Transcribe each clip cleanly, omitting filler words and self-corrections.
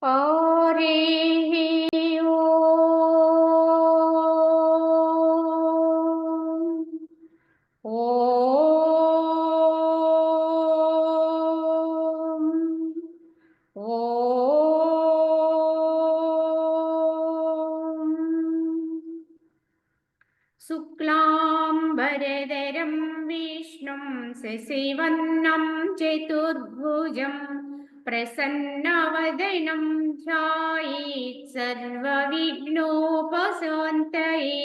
हरिः ॐ शुक्लाम्बरधरं विष्णुं शशिवर्णं चतुर्भुजं प्रसन्नवदनं ध्यायेत् सर्वविघ्नोपशान्तये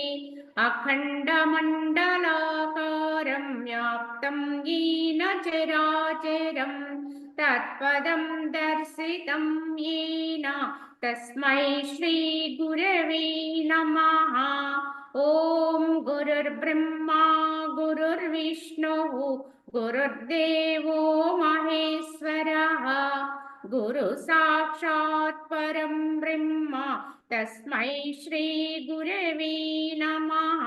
अखण्डमण्डलाकारं व्याप्तं येन चराचरं तत्पदं दर्शितं येन तस्मै श्रीगुरवे नमः। ओम गुरुर्ब्रह्मा गुरुर्विष्णुः गुरुर्देवो महेश्वरः गुरु साक्षात् परं ब्रह्म तस्मै श्री गुरवे नमः।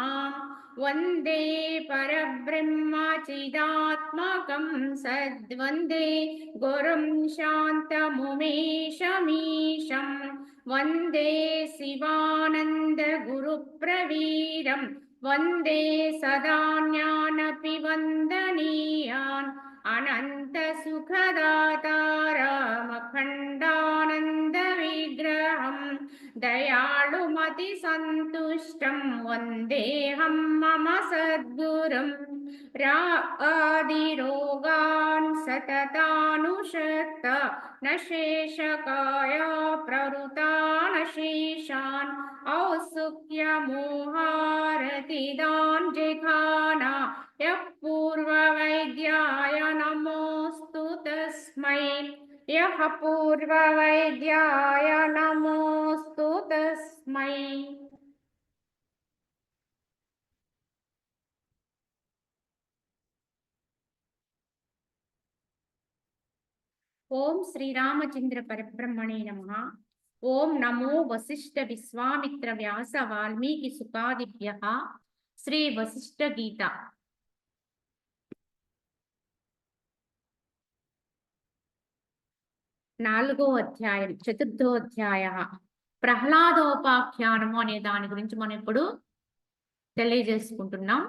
वंदे परब्रह्म चिदात्मकं सद्वंदे गुरुं शान्तमुमेशमीशम् वंदे शिवानंद गुरुप्रवीरं वंदे सदा ज्ञानपि वंदनीयान् अनंत सुखदातारमखण्डानन्द विग्रहं दयालुमति सन्तुष्टं वन्देऽहं मम सद्गुरुं रागादिरोगान् सततानुषक्त न शेषकाया प्रवृता न शेषान् औत्सुक्यमोहारतिदान् जिघाना यः पूर्ववैद्याय नमोऽस्तु तस्मै यः पूर्ववैद्याय नमोऽस्तु तस्मै। ओम श्रीरामचंद्र परब्रह्मणे नमः। ओम नमो वसिष्ठ विश्वामित्र व्यास वाल्मीकि सुकादिभ्यः। श्री वसिष्ठ गीता నాలుగో అధ్యాయం చతుర్థో అధ్యాయ ప్రహ్లాదోపాఖ్యానము అనే దాని గురించి మనం ఇప్పుడు తెలియజేసుకుంటున్నాం.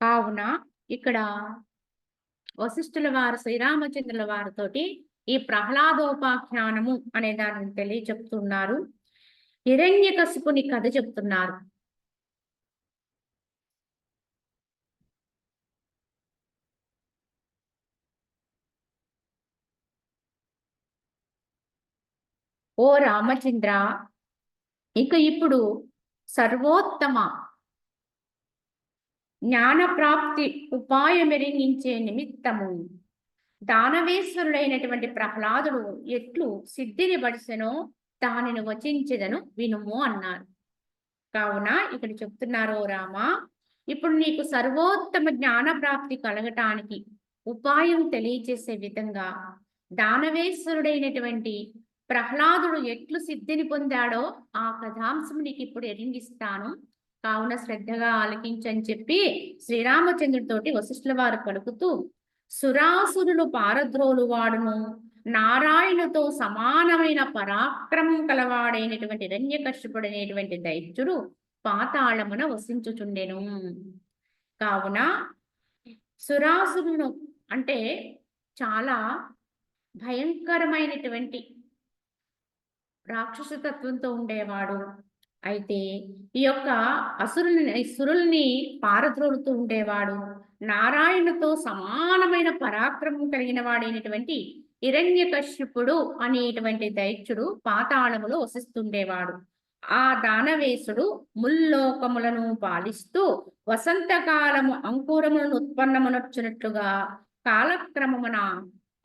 కావున ఇక్కడ వశిష్ఠుల వారు శ్రీరామచంద్రుల వారితోటి ఈ ప్రహ్లాదోపాఖ్యానము అనే దానిని తెలియచెప్తున్నారు. హిరణ్యకశిపుని కథ చెప్తున్నారు. ఓ రామచంద్ర, ఇక ఇప్పుడు సర్వోత్తమ జ్ఞాన ప్రాప్తి ఉపాయమెరింగించే నిమిత్తము దానవేశ్వరుడైనటువంటి ప్రహ్లాదుడు ఎట్లు సిద్ధిని బడిసెనో దానిని వచించెదను వినుము అన్నారు. కావున ఇక్కడ చెప్తున్నారు, ఓ రామ, ఇప్పుడు నీకు సర్వోత్తమ జ్ఞాన ప్రాప్తి కలగటానికి ఉపాయం తెలియచేసే విధంగా దానవేశ్వరుడైనటువంటి ప్రహ్లాదుడు ఎట్లు సిద్ధిని పొందాడో ఆ కథాంశం నీకు ఇప్పుడు ఎరింగిస్తాను. కావున శ్రద్ధగా ఆలకించని చెప్పి శ్రీరామచంద్రుడితోటి వశిష్ఠుల వారు పలుకుతూ, సురాసురులు పారద్రోలు వాడును నారాయణుతో సమానమైన పరాక్రమం కలవాడైనటువంటి హిరణ్యకశిపుడైనటువంటి దైత్యుడు పాతాళమున వసించుచుండెను. కావున సురాసురులు అంటే చాలా భయంకరమైనటువంటి రాక్షస తత్వంతో ఉండేవాడు. అయితే ఈ యొక్క సురుల్ని పారద్రోలుతూ ఉండేవాడు. నారాయణతో సమానమైన పరాక్రమం కలిగిన వాడైనటువంటి హిరణ్యకశ్యపుడు అనేటువంటి దైత్యుడు పాతాళములో వసిస్తుండేవాడు. ఆ దానవేశుడు ముల్లోకములను పాలిస్తూ వసంతకాలము అంకురములను ఉత్పన్నమునొచ్చినట్లుగా కాలక్రమమున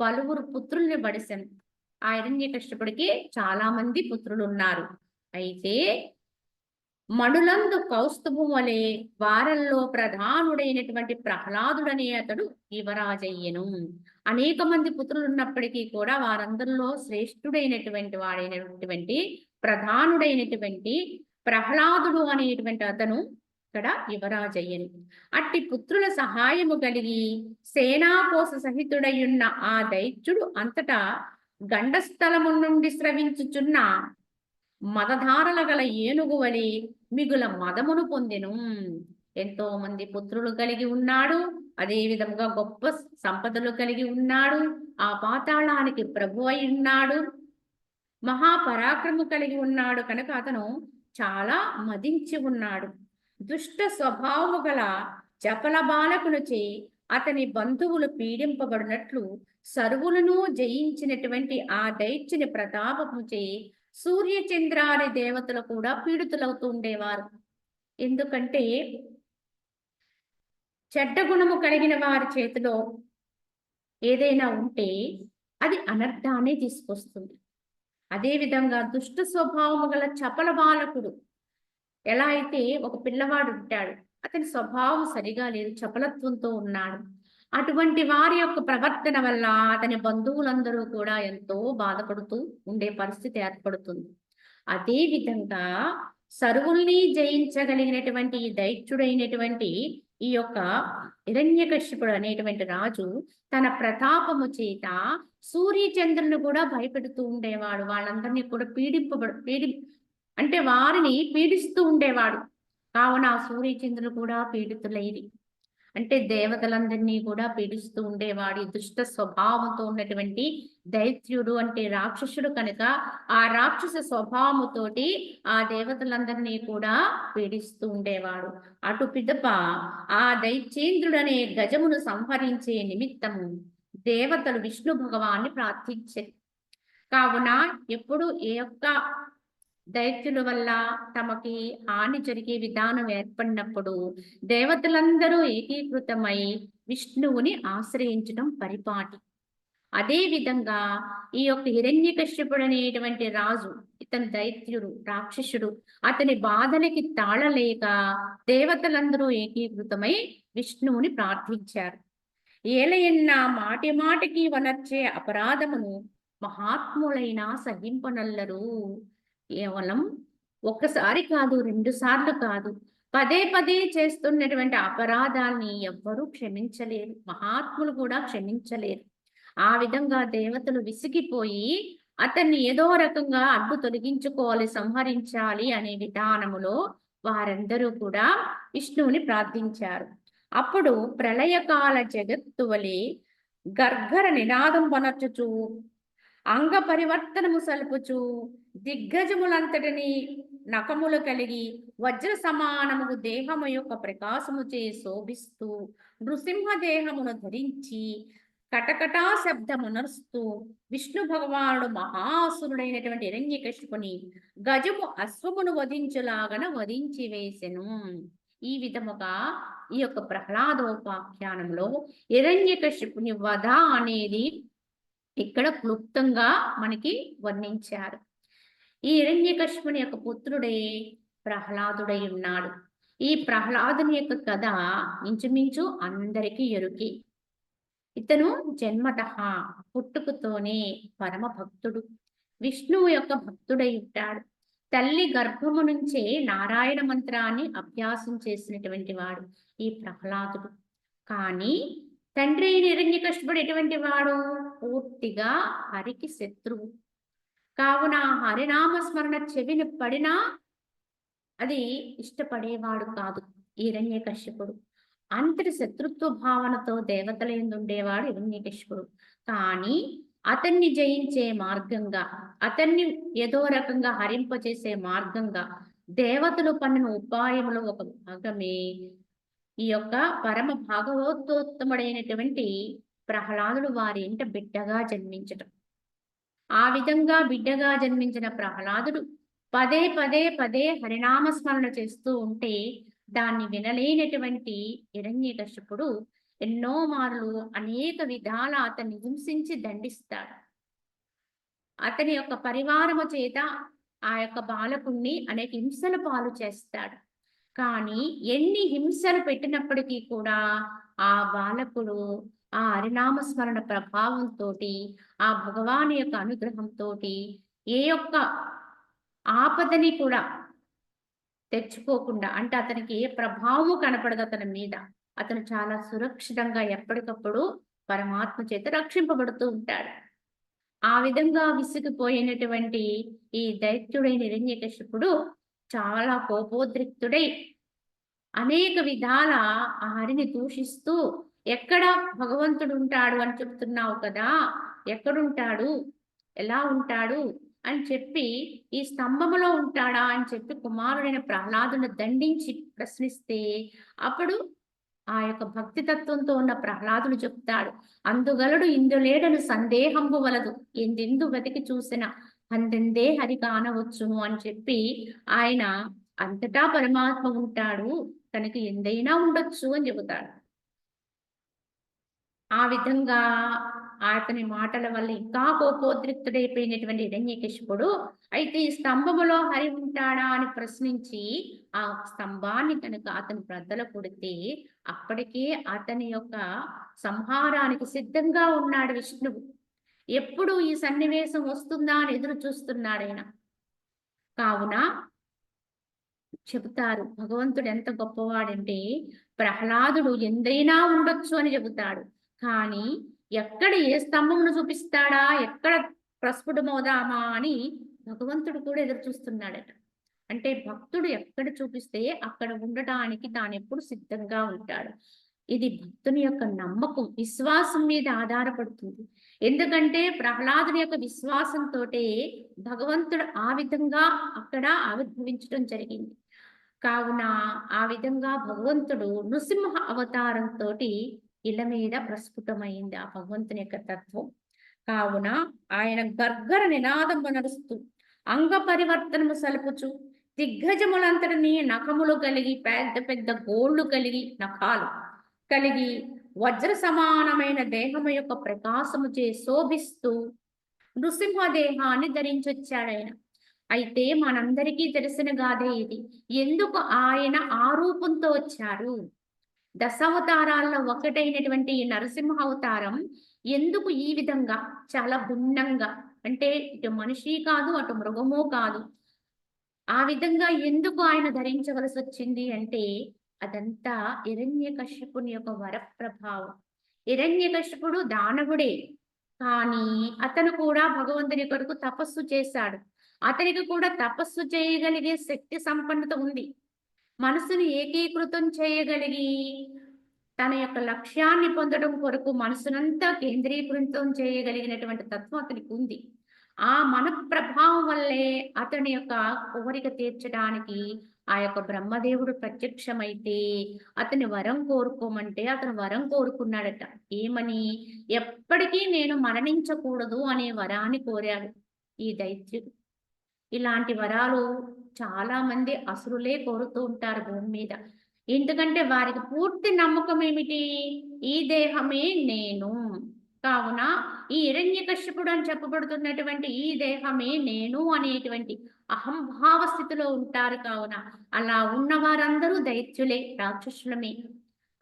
పలువురు పుత్రుల్ని బడిసెను. ఆ హిరణ్యకశ్యపుడికి చాలా మంది పుత్రులు ఉన్నారు. అయితే మణులందు కౌస్తుభం వలె వారల్లో ప్రధానుడైనటువంటి ప్రహ్లాదుడనే అతడు యువరాజయ్యను. అనేక మంది పుత్రులు ఉన్నప్పటికీ కూడా వారందరిలో శ్రేష్ఠుడైనటువంటి వాడైనటువంటి ప్రధానుడైనటువంటి ప్రహ్లాదుడు అనేటువంటి అతను ఇక్కడ యువరాజయ్యను. అట్టి పుత్రుల సహాయము కలిగి సేనాకోశ సహితుడయున్న ఆ దైత్యుడు అంతటా గండస్థలము నుండి స్రవించుచున్న మదధారల గల ఏనుగు వలి మిగుల మదమును పొందెను. ఎంతో మంది పుత్రులు కలిగి ఉన్నాడు, అదే విధముగా గొప్ప సంపదలు కలిగి ఉన్నాడు, ఆ పాతాళానికి ప్రభు అయి ఉన్నాడు, మహాపరాక్రము కలిగి ఉన్నాడు కనుక అతను చాలా మదించి ఉన్నాడు. దుష్ట స్వభావము గల చపల బాలకులచే అతని బంధువులు పీడింపబడినట్లు సర్వులను జయించినటువంటి ఆ దైత్యుని ప్రతాపముచే సూర్యచంద్రాది దేవతలు కూడా పీడితులవుతూ ఉండేవారు. ఎందుకంటే చెడ్డ గుణము కలిగిన వారి చేతిలో ఏదైనా ఉంటే అది అనర్థాన్ని తీసుకొస్తుంది. అదేవిధంగా దుష్ట స్వభావము గల చపల బాలకుడు, ఎలా అయితే ఒక పిల్లవాడు ఉంటాడు, అతని స్వభావం సరిగా లేదు, చపలత్వంతో ఉన్నాడు. అటువంటి వారి యొక్క ప్రవర్తన వల్ల అతని బంధువులందరూ కూడా ఎంతో బాధపడుతూ ఉండే పరిస్థితి ఏర్పడుతుంది. అదే విధంగా సర్వుల్ని జయించగలిగినటువంటి ఈ దైత్యుడైనటువంటి ఈ యొక్క హిరణ్యకశ్యపుడు అనేటువంటి రాజు తన ప్రతాపము చేత సూర్యచంద్రుని కూడా భయపెడుతూ ఉండేవాడు. వాళ్ళందరినీ కూడా అంటే వారిని పీడిస్తూ ఉండేవాడు. కావున ఆ సూర్యచంద్రులు కూడా పీడితులైరి. అంటే దేవతలందరినీ కూడా పీడిస్తూ ఉండేవాడు. దుష్ట స్వభావంతో ఉన్నటువంటి దైత్యుడు అంటే రాక్షసుడు కనుక ఆ రాక్షస స్వభావముతోటి ఆ దేవతలందరినీ కూడా పీడిస్తూ ఉండేవాడు. అటు పిదప ఆ దైత్యేంద్రుడనే గజమును సంహరించే నిమిత్తము దేవతలు విష్ణు భగవాన్ని ప్రార్థించారు. కావున ఎప్పుడు ఏ యొక్క దైత్యుల వల్ల తమకి హాని జరిగే విధానం ఏర్పడినప్పుడు దేవతలందరూ ఏకీకృతమై విష్ణువుని ఆశ్రయించడం పరిపాటి. అదే విధంగా ఈ యొక్క హిరణ్యకశ్యపుడు అనేటువంటి రాజు, ఇతని దైత్యుడు రాక్షసుడు, అతని బాధలకి తాళలేక దేవతలందరూ ఏకీకృతమై విష్ణువుని ప్రార్థించారు. ఏలయన్నా మాటి మాటికి వనర్చే అపరాధమును మహాత్ములైనా సహింపనల్లరు. కేవలం ఒక్కసారి కాదు, 2 సార్లు కాదు, పదే పదే చేస్తున్నటువంటి అపరాధాల్ని ఎవ్వరూ క్షమించలేరు, మహాత్ములు కూడా క్షమించలేరు. ఆ విధంగా దేవతలు విసిగిపోయి అతన్ని ఏదో రకంగా అడ్డు తొలగించుకోవాలి, సంహరించాలి అనే విధానములో వారందరూ కూడా విష్ణువుని ప్రార్థించారు. అప్పుడు ప్రళయకాల జగత్తు వలె గర్గర నినాదం వనర్చుచు అంగ పరివర్తనము సల్పుచు దిగ్గజములంతటిని నకములు కలిగి వజ్ర సమానము దేహము యొక్క ప్రకాశము చే శోభిస్తూ నృసింహ దేహమును ధరించి కటకటా శబ్దమునరుస్తూ విష్ణు భగవానుడు మహాసురుడైనటువంటి హిరణ్యకశిపుని గజము అశ్వమును వధించులాగన వధించి వేసెను. ఈ విధముగా ఈ యొక్క ప్రహ్లాదోపాఖ్యానంలో హిరణ్యకశిపుని వధ అనేది ఇక్కడ క్లుప్తంగా మనకి వర్ణించారు. ఈ హిరణ్యకశిపుని యొక్క పుత్రుడే ప్రహ్లాదుడై ఉన్నాడు. ఈ ప్రహ్లాదుని యొక్క కథ ఇంచుమించు అందరికీ ఎరుకి. ఇతను జన్మతః పుట్టుకతోనే పరమ భక్తుడు, విష్ణువు యొక్క భక్తుడై ఉంటాడు. తల్లి గర్భము నుంచే నారాయణ మంత్రాన్ని అభ్యాసం చేసినటువంటి వాడు ఈ ప్రహ్లాదుడు. కానీ తండ్రి హిరణ్యకశిపుడు ఎటువంటి వాడు? పూర్తిగా హరికి శత్రువు. కావున హరినామస్మరణ చెవిని పడినా అది ఇష్టపడేవాడు కాదు హిరణ్యకశిపుడు. అంతటి శత్రుత్వ భావనతో దేవతల యందు ఉండేవాడు హిరణ్యకశిపుడు. కానీ అతన్ని జయించే మార్గంగా, అతన్ని ఏదో రకంగా హరింపచేసే మార్గంగా దేవతలు పన్నిన ఉపాయములో ఒక భాగమే ఈ యొక్క పరమ భాగవతోత్తముడైనటువంటి ప్రహ్లాదుడు వారి ఇంట బిడ్డగా జన్మించటం. ఆ విధంగా బిడ్డగా జన్మించిన ప్రహ్లాదుడు పదే పదే పదే హరినామస్మరణ చేస్తూ ఉంటే దాన్ని వినలేనటువంటి హిరణ్యకశిపుడు ఎన్నో మార్లు అనేక విధాల అతన్ని హింసించి దండిస్తాడు. అతని యొక్క పరివారము చేత ఆ యొక్క బాలకుణ్ణి అనేక హింసల పాలు చేస్తాడు. కానీ ఎన్ని హింసలు పెట్టినప్పటికీ కూడా ఆ బాలకుడు ఆ హరినామస్మరణ ప్రభావంతో, ఆ భగవాను యొక్క అనుగ్రహంతో ఏ యొక్క ఆపదని కూడా తెచ్చుకోకుండా, అంటే అతనికి ఏ ప్రభావము కనపడదు అతని మీద. అతను చాలా సురక్షితంగా ఎప్పటికప్పుడు పరమాత్మ చేత రక్షింపబడుతూ ఉంటాడు. ఆ విధంగా విసిగిపోయినటువంటి ఈ దైత్యుడైన హిరణ్యకశిపుడు చాలా కోపోద్రిక్తుడై అనేక విధాల ఆ హరిని దూషిస్తూ, ఎక్కడ భగవంతుడు ఉంటాడు అని చెప్తున్నావు కదా, ఎక్కడుంటాడు, ఎలా ఉంటాడు అని చెప్పి, ఈ స్తంభములో ఉంటాడా అని చెప్పి కుమారుడైన ప్రహ్లాదుని దండించి ప్రశ్నిస్తే, అప్పుడు ఆ యొక్క భక్తి తత్వంతో ఉన్న ప్రహ్లాదుడు చెప్తాడు, అందుగలడు ఇందులేడను సందేహంబు వలదు, ఎందెందు వెతికి చూసిన అందెందే హరి కానవచ్చును అని చెప్పి, ఆయన అంతటా పరమాత్మ ఉంటాడు, తనకి ఎందైనా ఉండొచ్చు అని చెబుతాడు. ఆ విధంగా అతని మాటల వల్ల ఇంకా కోపోద్రిక్తుడైపోయినటువంటి హిరణ్యకశిపుడు, అయితే ఈ స్తంభములో హరి ఉంటాడా అని ప్రశ్నించి, ఆ స్తంభాన్ని కనుక అతని బ్రద్దలు కొడితే, అప్పటికే అతని యొక్క సంహారానికి సిద్ధంగా ఉన్నాడు విష్ణువు. ఎప్పుడు ఈ సన్నివేశం వస్తుందా అని ఎదురు చూస్తున్నాడాయన. కావున చెబుతారు, భగవంతుడు ఎంత గొప్పవాడంటే, ప్రహ్లాదుడు ఎందైనా ఉండొచ్చు అని చెబుతాడు. కానీ ఎక్కడ ఏ స్తంభమును చూపిస్తాడా, ఎక్కడ ప్రస్ఫుటమవుదామా అని భగవంతుడు కూడా ఎదురు చూస్తున్నాడట. అంటే భక్తుడు ఎక్కడ చూపిస్తే అక్కడ ఉండటానికి తానెప్పుడు సిద్ధంగా ఉంటాడు. ఇది భక్తుని యొక్క నమ్మకం, విశ్వాసం మీద ఆధారపడుతుంది. ఎందుకంటే ప్రహ్లాదుని యొక్క విశ్వాసంతోటే భగవంతుడు ఆ విధంగా అక్కడ ఆవిర్భవించడం జరిగింది. కావున ఆ విధంగా భగవంతుడు నృసింహ అవతారంతో ఇళ్ళ మీద ప్రస్ఫుటమైంది ఆ భగవంతుని యొక్క తత్వం. కావున ఆయన గర్గర నినాదము నడుస్తూ, అంగ పరివర్తనము సలుపుచు, దిగ్గజములంతటిని నఖములు కలిగి, పెద్ద పెద్ద గోళ్ళు కలిగి, నఖాలు కలిగి, వజ్ర సమానమైన దేహము యొక్క ప్రకాశము చే శోభిస్తూ నృసింహ దేహాన్ని ధరించొచ్చాడాయన. అయితే మనందరికీ తెలిసిన గాథే ఇది. ఎందుకు ఆయన ఆ రూపంతో వచ్చారు? దశావతారాల్లో ఒకటైనటువంటి ఈ నరసింహ అవతారం ఎందుకు ఈ విధంగా చాలా భిన్నంగా, అంటే ఇటు మనిషి కాదు, అటు మృగము కాదు, ఆ విధంగా ఎందుకు ఆయన ధరించవలసి వచ్చింది అంటే, అదంతా హిరణ్యకశిపుని యొక్క వరప్రభావం. హిరణ్యకశిపుడు దానవుడే, కానీ అతను కూడా భగవంతుని కొరకు తపస్సు చేశాడు. అతనికి కూడా తపస్సు చేయగలిగే శక్తి సంపన్నత ఉంది. మనసుని ఏకీకృతం చేయగలిగి, తన యొక్క లక్ష్యాన్ని పొందడం కొరకు మనసునంతా కేంద్రీకృతం చేయగలిగినటువంటి తత్వం అతనికి ఉంది. ఆ మన ప్రభావం వల్లే అతని యొక్క కోరిక తీర్చడానికి ఆ యొక్క బ్రహ్మదేవుడు ప్రత్యక్షమైతే, అతని వరం కోరుకోమంటే అతను వరం కోరుకున్నాడట. ఏమని? ఎప్పటికీ నేను మరణించకూడదు అనే వరాన్ని కోరాడు ఈ దైత్యుడు. ఇలాంటి వరాలు చాలా మంది అసురులే కోరుతూ ఉంటారు భూమి మీద. ఎందుకంటే వారికి పూర్తి నమ్మకం ఏమిటి? ఈ దేహమే నేను. కావున ఈ హిరణ్యకశ్యపుడు అని చెప్పబడుతున్నటువంటి ఈ దేహమే నేను అనేటువంటి అహంభావ స్థితిలో ఉంటారు. కావున అలా ఉన్న వారందరూ దైత్యులే, రాక్షసులమే.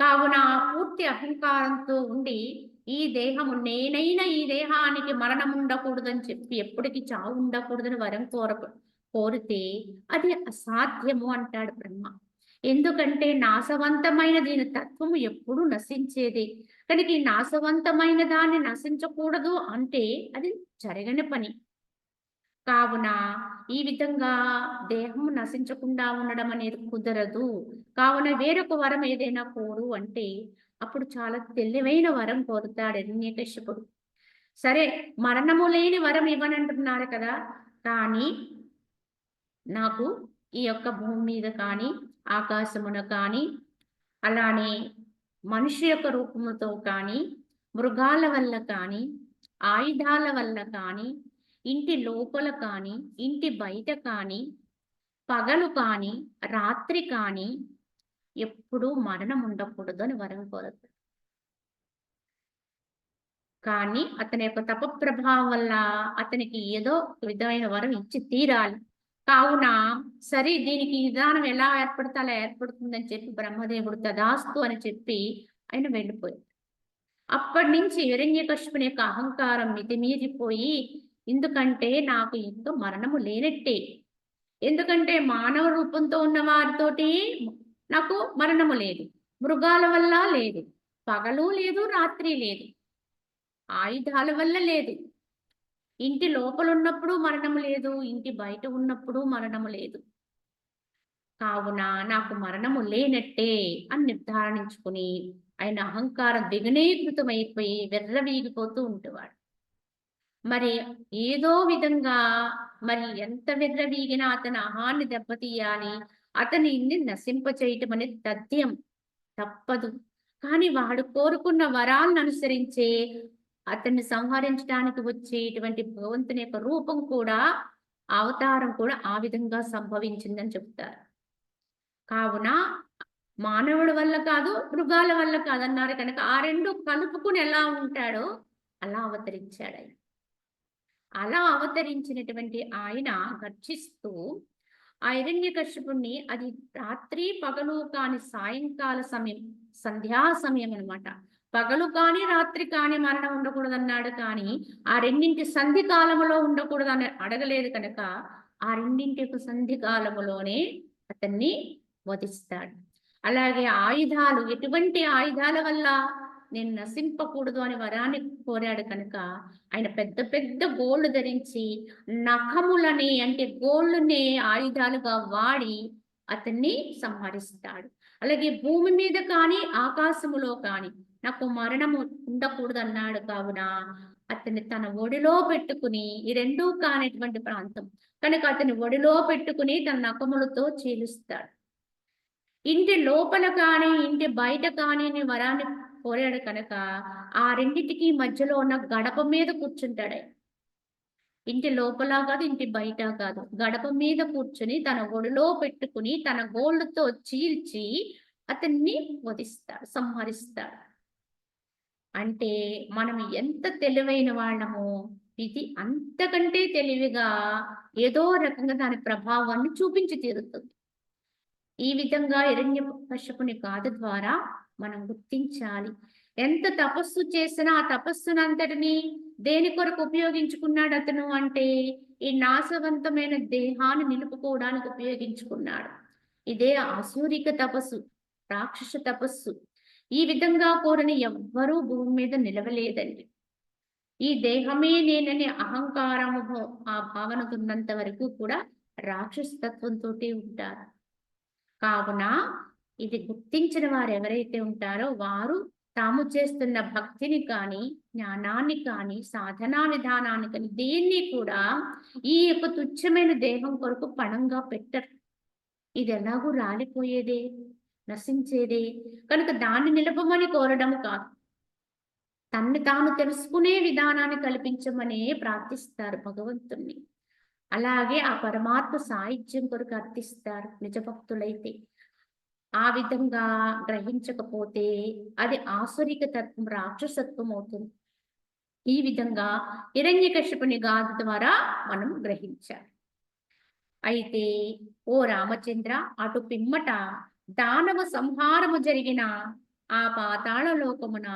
కావున ఆ పూర్తి అహంకారంతో ఉండి, ఈ దేహము నేనైన ఈ దేహానికి మరణం ఉండకూడదని చెప్పి, ఎప్పటికీ చావు ఉండకూడదని వరం కోరితే అది అసాధ్యము అంటాడు బ్రహ్మ. ఎందుకంటే నాశవంతమైన దీని తత్వము ఎప్పుడూ నశించేదే. కనుక ఈ నాశవంతమైన దాన్ని నశించకూడదు అంటే అది జరగని పని. కావున ఈ విధంగా దేహము నశించకుండా ఉండడం అనేది కుదరదు. కావున వేరొక వరం ఏదైనా కోరు అంటే, అప్పుడు చాలా తెలివైన వరం కోరుతాడు హిరణ్యకశిపుడు. సరే, మరణము లేని వరం ఇవ్వనంటున్నారు కదా, కానీ నాకు ఈ యొక్క భూమి మీద కానీ, ఆకాశమున కానీ, అలానే మనిషి యొక్క రూపముతో కానీ, మృగాల వల్ల కానీ, ఆయుధాల వల్ల కానీ, ఇంటి లోపల కానీ, ఇంటి బయట కానీ, పగలు కానీ, రాత్రి కానీ ఎప్పుడూ మరణం ఉండకూడదు అని వరం కోరుతాడు. కానీ అతని యొక్క తప ప్రభావం వల్ల అతనికి ఏదో విధమైన వరం ఇచ్చి తీరాలి. కావున సరే, దీనికి విధానం ఎలా ఏర్పడితే అలా ఏర్పడుతుందని చెప్పి బ్రహ్మదేవుడు తదాస్తు అని చెప్పి ఆయన వెళ్ళిపోయాడు. అప్పటి నుంచి హిరణ్యకశిపుని యొక్క అహంకారం మితిమీరిపోయి, ఎందుకంటే నాకు ఇంకా మరణము లేనట్టే, ఎందుకంటే మానవ రూపంతో ఉన్న వారితోటి నాకు మరణము లేదు, మృగాల వల్ల లేదు, పగలు లేదు, రాత్రి లేదు, ఆయుధాల వల్ల లేదు, ఇంటి లోపల ఉన్నప్పుడు మరణము లేదు, ఇంటి బయట ఉన్నప్పుడు మరణము లేదు. కావున నాకు మరణము లేనట్టే అని నిర్ధారించుకుని ఆయన అహంకారం దిగనీకృతమైపోయి వెర్రవీగిపోతూ ఉండేవాడు. మరి ఏదో విధంగా మరి ఎంత విర్రవీగినా అతని అహాన్ని దెబ్బతీయాలి, అతనిని నశింపచేయటం అనేది తథ్యం, తప్పదు. కానీ వాడు కోరుకున్న వరాలను అనుసరించే అతన్ని సంహరించడానికి వచ్చేటువంటి భగవంతుని యొక్క రూపం కూడా, అవతారం కూడా ఆ విధంగా సంభవించిందని చెప్తారు. కావున మానవుడి వల్ల కాదు, మృగాల వల్ల కాదన్నారు కనుక ఆ రెండు కలుపుకుని ఎలా ఉంటాడో అలా అవతరించాడు ఆయన. అలా అవతరించినటువంటి ఆయన గర్జిస్తూ ఆ హిరణ్యకశిపుణ్ణి, అది రాత్రి పగలు కాని సాయంకాల సమయం, సంధ్యా సమయం అన్నమాట. పగలు కాని రాత్రి కాని మరణం ఉండకూడదన్నాడు, కానీ ఆ రెండింటి సంధి కాలములో ఉండకూడదని అడగలేదు కనుక ఆ రెండింటి యొక్క సంధి కాలములోనే అతన్ని వధిస్తాడు. అలాగే ఆయుధాలు, ఎటువంటి ఆయుధాల వల్ల నేను నశింపకూడదు అని వరాన్ని కోరాడు కనుక ఆయన పెద్ద పెద్ద గోళ్ళు ధరించి నఖములని అంటే గోళ్ళునే ఆయుధాలుగా వాడి అతన్ని సంహరిస్తాడు. అలాగే భూమి మీద కానీ ఆకాశములో కానీ నాకు మరణము ఉండకూడదు అన్నాడు. కావున అతన్ని తన ఒడిలో పెట్టుకుని, ఈ రెండూ కానిటువంటి ప్రాంతం కనుక అతని ఒడిలో పెట్టుకుని తన నఖములతో చీలుస్తాడు. ఇంటి లోపల కానీ ఇంటి బయట కానీ వరాన్ని కోరాడు కనుక ఆ రెండింటికి మధ్యలో ఉన్న గడప మీద కూర్చుంటాడు. ఇంటి లోపల కాదు, ఇంటి బయట కాదు, గడప మీద కూర్చుని తన ఒడిలో పెట్టుకుని తన గోళ్ళతో చీల్చి అతన్ని వధిస్తాడు, సంహరిస్తాడు. అంటే మనం ఎంత తెలివైన వాళ్ళమో ఇది అంతకంటే తెలివిగా ఏదో రకంగా దాని ప్రభావాన్ని చూపించి తీరుతుంది. ఈ విధంగా హిరణ్యకశిపుని గాథ ద్వారా మనం గుర్తించాలి. ఎంత తపస్సు చేసినా ఆ తపస్సునంతటిని దేని కొరకు ఉపయోగించుకున్నాడు అతను అంటే, ఈ నాశవంతమైన దేహాన్ని నిలుపుకోవడానికి ఉపయోగించుకున్నాడు. ఇదే ఆసూరిక తపస్సు, రాక్షస తపస్సు. ఈ విధంగా కోరని ఎవ్వరూ భూమి మీద నిలవలేదండి. ఈ దేహమే నేననే అహంకారము ఆ భావనకు ఉన్నంత వరకు కూడా రాక్షస తత్వంతో ఉంటారు. కావున ఇది గుర్తించిన వారు ఎవరైతే ఉంటారో వారు తాము చేస్తున్న భక్తిని కానీ, జ్ఞానాన్ని కానీ, సాధనా విధానాన్ని కానీ దేన్ని కూడా ఈ యొక్క తుచ్చమైన దేహం కొరకు పణంగా పెట్టరు. ఇది ఎలాగూ రాలిపోయేదే, నశించేదే కనుక దాన్ని నిలపమని కోరడం కాదు, తన్ని తాను తెలుసుకునే విధానాన్ని కల్పించమనే ప్రార్థిస్తారు భగవంతుణ్ణి. అలాగే ఆ పరమాత్మ సాహిత్యం కొరకు అర్థిస్తారు నిజ భక్తులైతే. ఆ విధంగా గ్రహించకపోతే అది ఆసురిక తత్వం, రాక్షసత్వం అవుతుంది. ఈ విధంగా హిరణ్యకశిపుని గాథ ద్వారా మనం గ్రహించాలి. అయితే ఓ రామచంద్ర, అటు పిమ్మట దానవ సంహారము జరిగిన ఆ పాతాళ లోకమున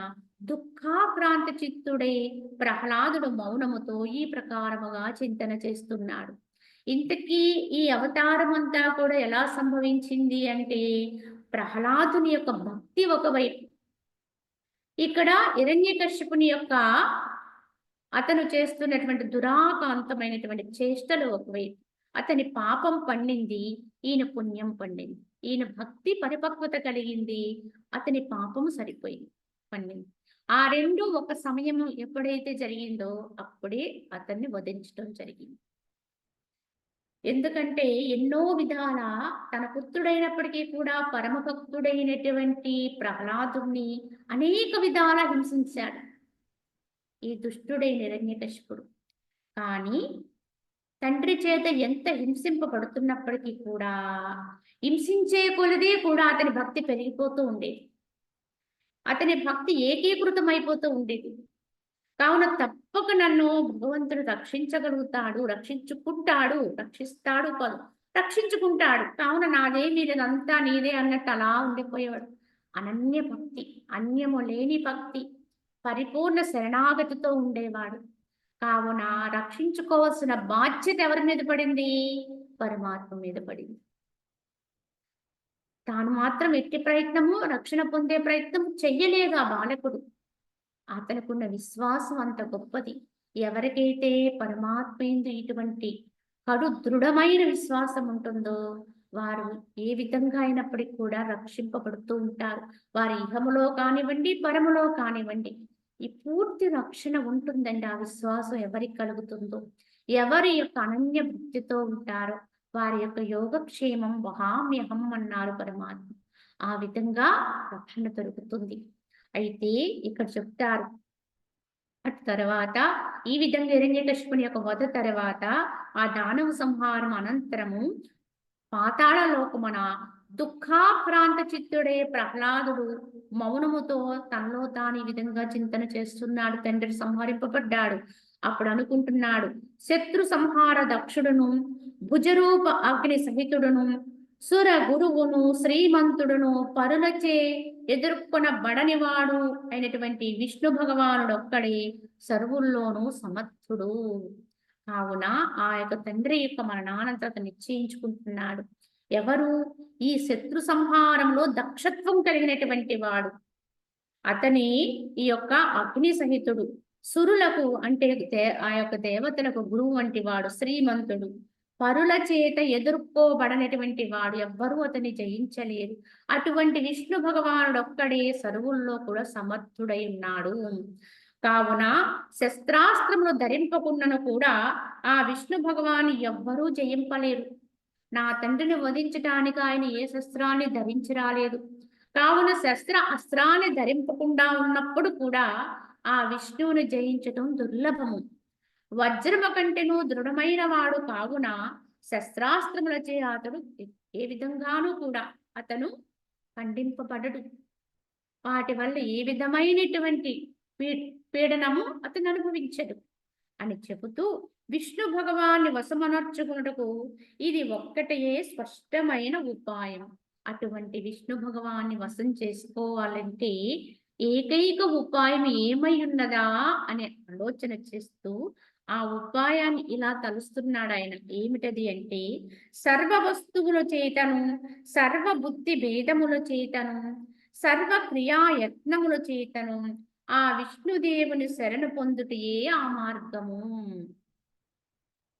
దుఃఖాక్రాంత చిత్తుడై ప్రహ్లాదుడు మౌనముతో ఈ ప్రకారముగా చింతన చేస్తున్నాడు. ఇంతకీ ఈ అవతారం అంతా కూడా ఎలా సంభవించింది అంటే, ప్రహ్లాదుని యొక్క భక్తి ఒకవైపు, ఇక్కడ హిరణ్యకశిపుని యొక్క అతను చేస్తున్నటువంటి దురాకాంతమైనటువంటి చేష్టలు ఒకవైపు, అతని పాపం పండింది, ఈయన పుణ్యం పండింది. ఈయన భక్తి పరిపక్వత కలిగింది, అతని పాపం సరిపోయింది, పండింది. ఆ రెండు ఒక సమయం ఎప్పుడైతే జరిగిందో అప్పుడే అతన్ని వధించడం జరిగింది. ఎందుకంటే ఎన్నో విధాల తన పుత్రుడైనప్పటికీ కూడా పరమభక్తుడైనటువంటి ప్రహ్లాదుని అనేక విధాల హింసించాడు ఈ దుష్టుడైన హిరణ్యకశిపుడు. కానీ తండ్రి చేత ఎంత హింసింపబడుతున్నప్పటికీ కూడా హింసించే కొలది కూడా అతని భక్తి పెరిగిపోతూ ఉండేది, అతని భక్తి ఏకీకృతం అయిపోతూ ఉండేది. కావున తప్పక నన్ను భగవంతుడు రక్షించగలుగుతాడు, రక్షించుకుంటాడు, రక్షిస్తాడు కాదు రక్షించుకుంటాడు, కావున నాదేమి ఇదంతా నీదే అన్నట్టు అలా ఉండిపోయేవాడు. అనన్య భక్తి, అన్యము లేని భక్తి, పరిపూర్ణ శరణాగతితో ఉండేవాడు. కావున రక్షించుకోవాల్సిన బాధ్యత ఎవరి మీద పడింది? పరమాత్మ మీద పడింది. తాను మాత్రం ఎట్టి ప్రయత్నము రక్షణ పొందే ప్రయత్నం చెయ్యలేదు ఆ బాలకుడు. అతనుకున్న విశ్వాసం అంత గొప్పది. ఎవరికైతే పరమాత్మేందు ఇటువంటి కడు దృఢమైన విశ్వాసం ఉంటుందో వారు ఏ విధంగా అయినప్పటికీ కూడా రక్షింపబడుతూ ఉంటారు. వారి ఇహములో కానివ్వండి, పరములో కానివ్వండి, ఈ పూర్తి రక్షణ ఉంటుందండి. ఆ విశ్వాసం ఎవరికి కలుగుతుందో, ఎవరి యొక్క అనన్య భక్తితో ఉంటారో వారి యొక్క యోగక్షేమం వహామ్యహం అన్నారు పరమాత్మ. ఆ విధంగా రక్షణ దొరుకుతుంది. అయితే ఇక్కడ చెప్తారు, అటు తర్వాత ఈ విధంగా హిరణ్యకశిపుని యొక్క వధ తర్వాత ఆ దానవ సంహారం అనంతరము పాతాళ లోకమున దుఃఖాక్రాంత చిత్తుడే ప్రహ్లాదుడు మౌనముతో తనలో తాను ఈ విధంగా చింతన చేస్తున్నాడు. తండ్రి సంహరింపబడ్డాడు. అప్పుడు అనుకుంటున్నాడు, శత్రు సంహార దక్షుడును భుజరూప అగ్ని సహితుడును సుర గురువును శ్రీమంతుడును పరులచే ఎదుర్కొనబడనివాడు అయినటువంటి విష్ణు భగవానుడు ఒక్కడే సర్వుల్లోనూ సమర్థుడు. కావున ఆ యొక్క తండ్రి యొక్క మరణానంతరం నిశ్చయించుకుంటున్నాడు. ఎవరు? ఈ శత్రు సంహారంలో దక్షత్వం కలిగినటువంటి వాడు. అతని ఈ యొక్క అగ్ని సహితుడు. సురులకు అంటే ఆ యొక్క దేవతలకు గురువు వంటి వాడు, శ్రీమంతుడు. పరుల చేత ఎదుర్కోబడనటువంటి వాడు, ఎవ్వరూ అతన్ని జయించలేరు. అటువంటి విష్ణు భగవానుడు ఒక్కడే సర్వుల్లో కూడా సమర్థుడై ఉన్నాడు. కావున శస్త్రాస్త్రములు ధరింపకుండాను కూడా ఆ విష్ణు భగవాను ఎవ్వరూ జయింపలేరు. నా తండ్రిని వధించటానికి ఆయన ఏ శస్త్రాన్ని ధరించి రాలేదు. కావున శస్త్ర అస్త్రాన్ని ధరింపకుండా ఉన్నప్పుడు కూడా ఆ విష్ణువుని జయించటం దుర్లభము. వజ్రము కంటేను దృఢమైన వాడు కావున శస్త్రాస్త్రములచే అతడు ఏ విధంగానూ కూడా అతను ఖండింపబడడు. వాటి వల్ల ఏ విధమైనటువంటి పీడనము అతను అనుభవించడు అని చెబుతూ విష్ణు భగవాన్ని వశమనర్చుకున్నటకు ఇది ఒక్కటే స్పష్టమైన ఉపాయం. అటువంటి విష్ణు భగవాన్ని వశం చేసుకోవాలంటే ఏకైక ఉపాయం ఏమై ఉన్నదా అని ఆలోచన చేస్తూ ఆ ఉపాయాన్ని ఇలా తలుస్తున్నాడు ఆయన. ఏమిటది అంటే, సర్వ వస్తువుల చేతను, సర్వ బుద్ధి భేదముల చేతను, సర్వ క్రియాయత్నముల చేతను ఆ విష్ణుదేవుని శరణు పొందుటయే ఆ మార్గము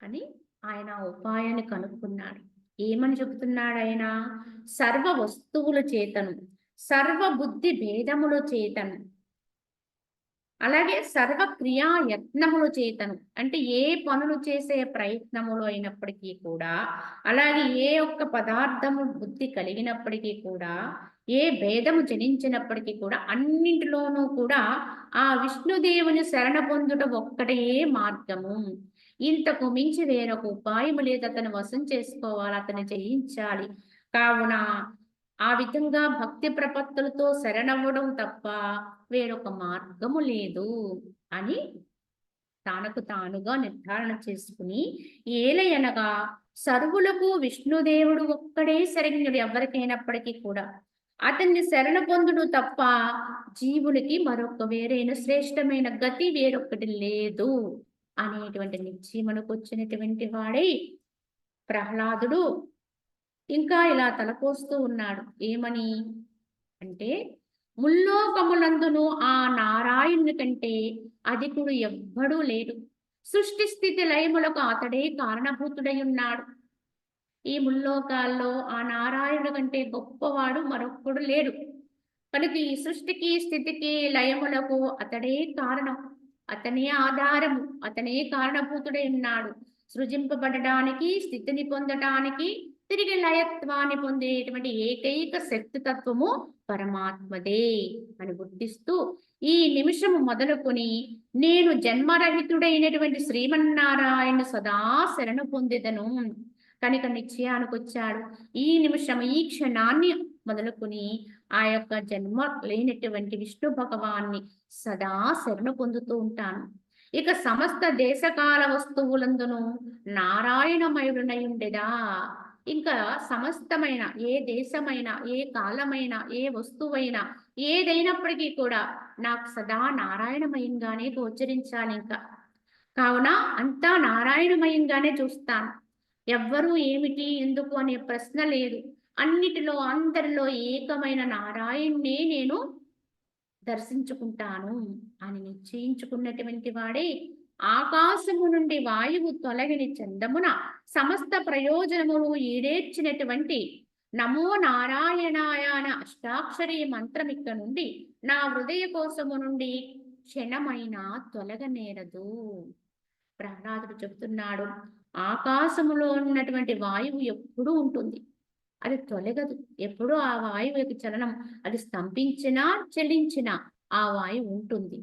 అని ఆయన ఉపాయాన్ని కనుక్కున్నాడు. ఏమని చెబుతున్నాడు ఆయన? సర్వ వస్తువుల చేతను, సర్వ బుద్ధి భేదముల చేతను, అలాగే సర్వ క్రియా యత్నములు చేతను, అంటే ఏ పనులు చేసే ప్రయత్నములు అయినప్పటికీ కూడా, అలాగే ఏ ఒక్క పదార్థము బుద్ధి కలిగినప్పటికీ కూడా, ఏ భేదము జనించినప్పటికీ కూడా, అన్నింటిలోనూ కూడా ఆ విష్ణుదేవుని శరణ పొందుట ఒక్కటే మార్గము. ఇంతకు మించి వేరొక ఉపాయము లేదు. అతను వశం చేసుకోవాలి, అతను జయించాలి. కావున ఆ విధంగా భక్తి ప్రపత్తులతో శరణవ్వడం తప్ప వేరొక మార్గము లేదు అని తనకు తానుగా నిర్ధారణ చేసుకుని, ఏలయనగా సర్వులకు విష్ణుదేవుడు ఒక్కడే శరణ్యుడు ఎవరికైనప్పటికీ కూడా. అతన్ని శరణ పొందుడు తప్ప జీవునికి మరొక వేరైన శ్రేష్టమైన గతి వేరొకటి లేదు అనేటువంటి నిశ్చయమునకు వచ్చినటువంటి వాడై ప్రహ్లాదుడు ఇంకా ఇలా తలపోస్తూ ఉన్నాడు. ఏమని అంటే, ముల్లోకములందును ఆ నారాయణుని కంటే అధికుడు ఎవ్వడూ లేడు. సృష్టి స్థితి లయములకు అతడే కారణభూతుడై ఉన్నాడు. ఈ ముల్లోకాల్లో ఆ నారాయణుడి కంటే గొప్పవాడు మరొక్కడు లేడు. కనుక ఈ సృష్టికి స్థితికి లయములకు అతడే కారణం, అతనే ఆధారము, అతనే కారణభూతుడై ఉన్నాడు. సృజింపబడడానికి, స్థితిని పొందటానికి, తిరిగి లయత్వాన్ని పొందేటువంటి ఏకైక శక్తితత్వము పరమాత్మదే అని గుర్తిస్తూ, ఈ నిమిషము మొదలుకొని నేను జన్మరహితుడైనటువంటి శ్రీమన్నారాయణ సదా శరణు పొందేదను కనుక నిశ్చయానికి వచ్చాడు. ఈ నిమిషం, ఈ క్షణాన్ని మొదలుకొని ఆ యొక్క జన్మ లేనటువంటి విష్ణు భగవాన్ని సదా శరణు పొందుతూ ఉంటాను. ఇక సమస్త దేశకాల వస్తువులందును నారాయణమయుడునై ఉండేదా. ఇంకా సమస్తమైన ఏ దేశమైనా, ఏ కాలమైన, ఏ వస్తువైనా, ఏదైనప్పటికీ కూడా నాకు సదా నారాయణమయంగానే గోచరించాలి. ఇంకా కావున అంతా నారాయణమయంగానే చూస్తాను. ఎవ్వరు ఏమిటి ఎందుకు అనే ప్రశ్న లేదు. అన్నిటిలో అందరిలో ఏకమైన నారాయణ్ణే నేను దర్శించుకుంటాను అని నిశ్చయించుకున్నటువంటి వాడే ఆకాశము నుండి వాయువు తొలగిని చందమున సమస్త ప్రయోజనములు ఈడేర్చినటువంటి నమో నారాయణాయ అన అష్టాక్షరీ మంత్రం ఇక్కడ నుండి నా హృదయ కోశము నుండి క్షణమైనా తొలగనేరదు. ప్రహ్లాదుడు చెప్తున్నాడు, ఆకాశములో ఉన్నటువంటి వాయువు ఎప్పుడూ ఉంటుంది, అది తొలగదు. ఎప్పుడూ ఆ వాయువు యొక్క చలనం అది స్తంభించినా చెల్లించినా ఆ వాయువు ఉంటుంది.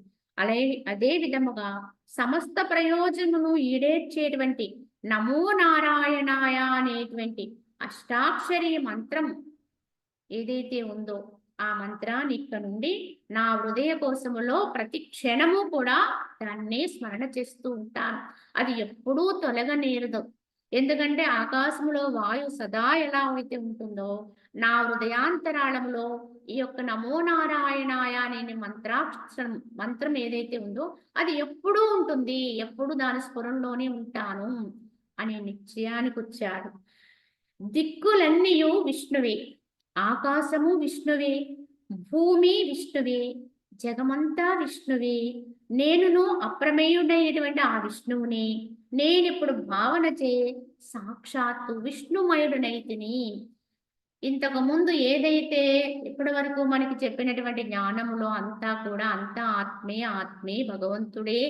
అదే విధముగా సమస్త ప్రయోజనమును ఈడేర్చేటువంటి నమో నారాయణాయ అనేటువంటి అష్టాక్షరీ మంత్రం ఏదైతే ఉందో ఆ మంత్రాన్ని ఇక్కడ నుండి నా హృదయ కోశములో ప్రతి క్షణము కూడా దాన్నే స్మరణ చేస్తూ ఉంటాను. అది ఎప్పుడూ తొలగనేరదు. ఎందుకంటే ఆకాశంలో వాయు సదా ఎలా అయితే ఉంటుందో నా హృదయాంతరాళములో ఈ యొక్క నమో నారాయణాయ అనే మంత్రం ఏదైతే ఉందో అది ఎప్పుడూ ఉంటుంది, ఎప్పుడు దాని స్ఫురణలోనే ఉంటాను అనే నిశ్చయానికి వచ్చాడు. దిక్కులన్నీ విష్ణువే, ఆకాశము విష్ణువే, భూమి విష్ణువే, జగమంతా విష్ణువే, నేనును అప్రమేయుడైనటువంటి ఆ విష్ణువుని నేనిప్పుడు భావన చే సాక్షాత్తు విష్ణుమయుడునైతిని. ఇంతకు ముందు ఏదైతే ఇప్పటి వరకు మనకి చెప్పినటువంటి జ్ఞానములో అంతా కూడా అంతా ఆత్మే ఆత్మే భగవంతుడే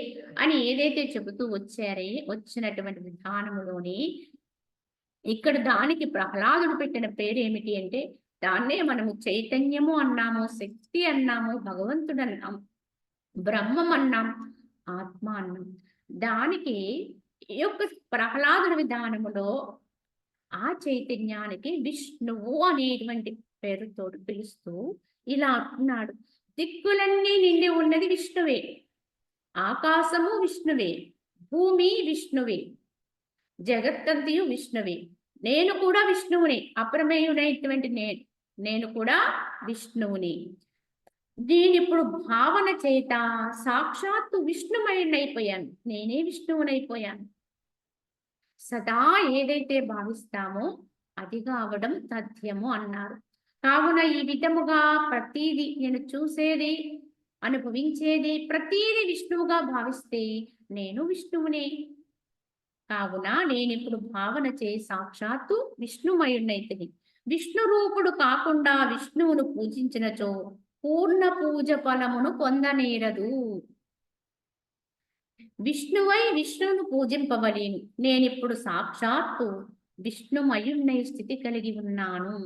అని ఏదైతే చెబుతూ వచ్చినటువంటి విధానములోని ఇక్కడ దానికి ప్రహ్లాదుడు పెట్టిన పేరు ఏమిటి అంటే దాన్నే మనము చైతన్యము అన్నాము, శక్తి అన్నాము, భగవంతుడు అన్నాము, బ్రహ్మం అన్నాం, ఆత్మ అన్నాం. దానికి ఈ యొక్క ప్రహ్లాదుడి విధానములో ఆ చైతన్యానికి విష్ణువు అనేటువంటి పేరుతో పిలుస్తూ ఇలా అంటున్నాడు, దిక్కులన్నీ నిండి ఉన్నది విష్ణువే, ఆకాశము విష్ణువే, భూమి విష్ణువే, జగత్తంతియు విష్ణువే, నేను కూడా విష్ణువుని, అప్రమేయుడైనటువంటి నేను కూడా విష్ణువుని. దీనిప్పుడు భావన చేత సాక్షాత్తు విష్ణుమయుడైపోయాను, నేనే విష్ణువునైపోయాను. సదా ఏదైతే భావిస్తామో అది కావడం తథ్యము అన్నారు. కావున ఈ విధముగా ప్రతీది నేను చూసేది అనుభవించేది ప్రతీది విష్ణువుగా భావిస్తే నేను విష్ణువునే. కావున నేనిప్పుడు భావన చే సాక్షాత్తు విష్ణుమయుడైతిని. విష్ణు రూపుడు కాకుండా విష్ణువును పూజించినచో పూర్ణ పూజ ఫలమును పొందనేరదు. విష్ణువై విష్ణువును పూజింపవలేను. నేనిప్పుడు సాక్షాత్తు విష్ణుమయుణ్ణై స్థితి కలిగి ఉన్నాను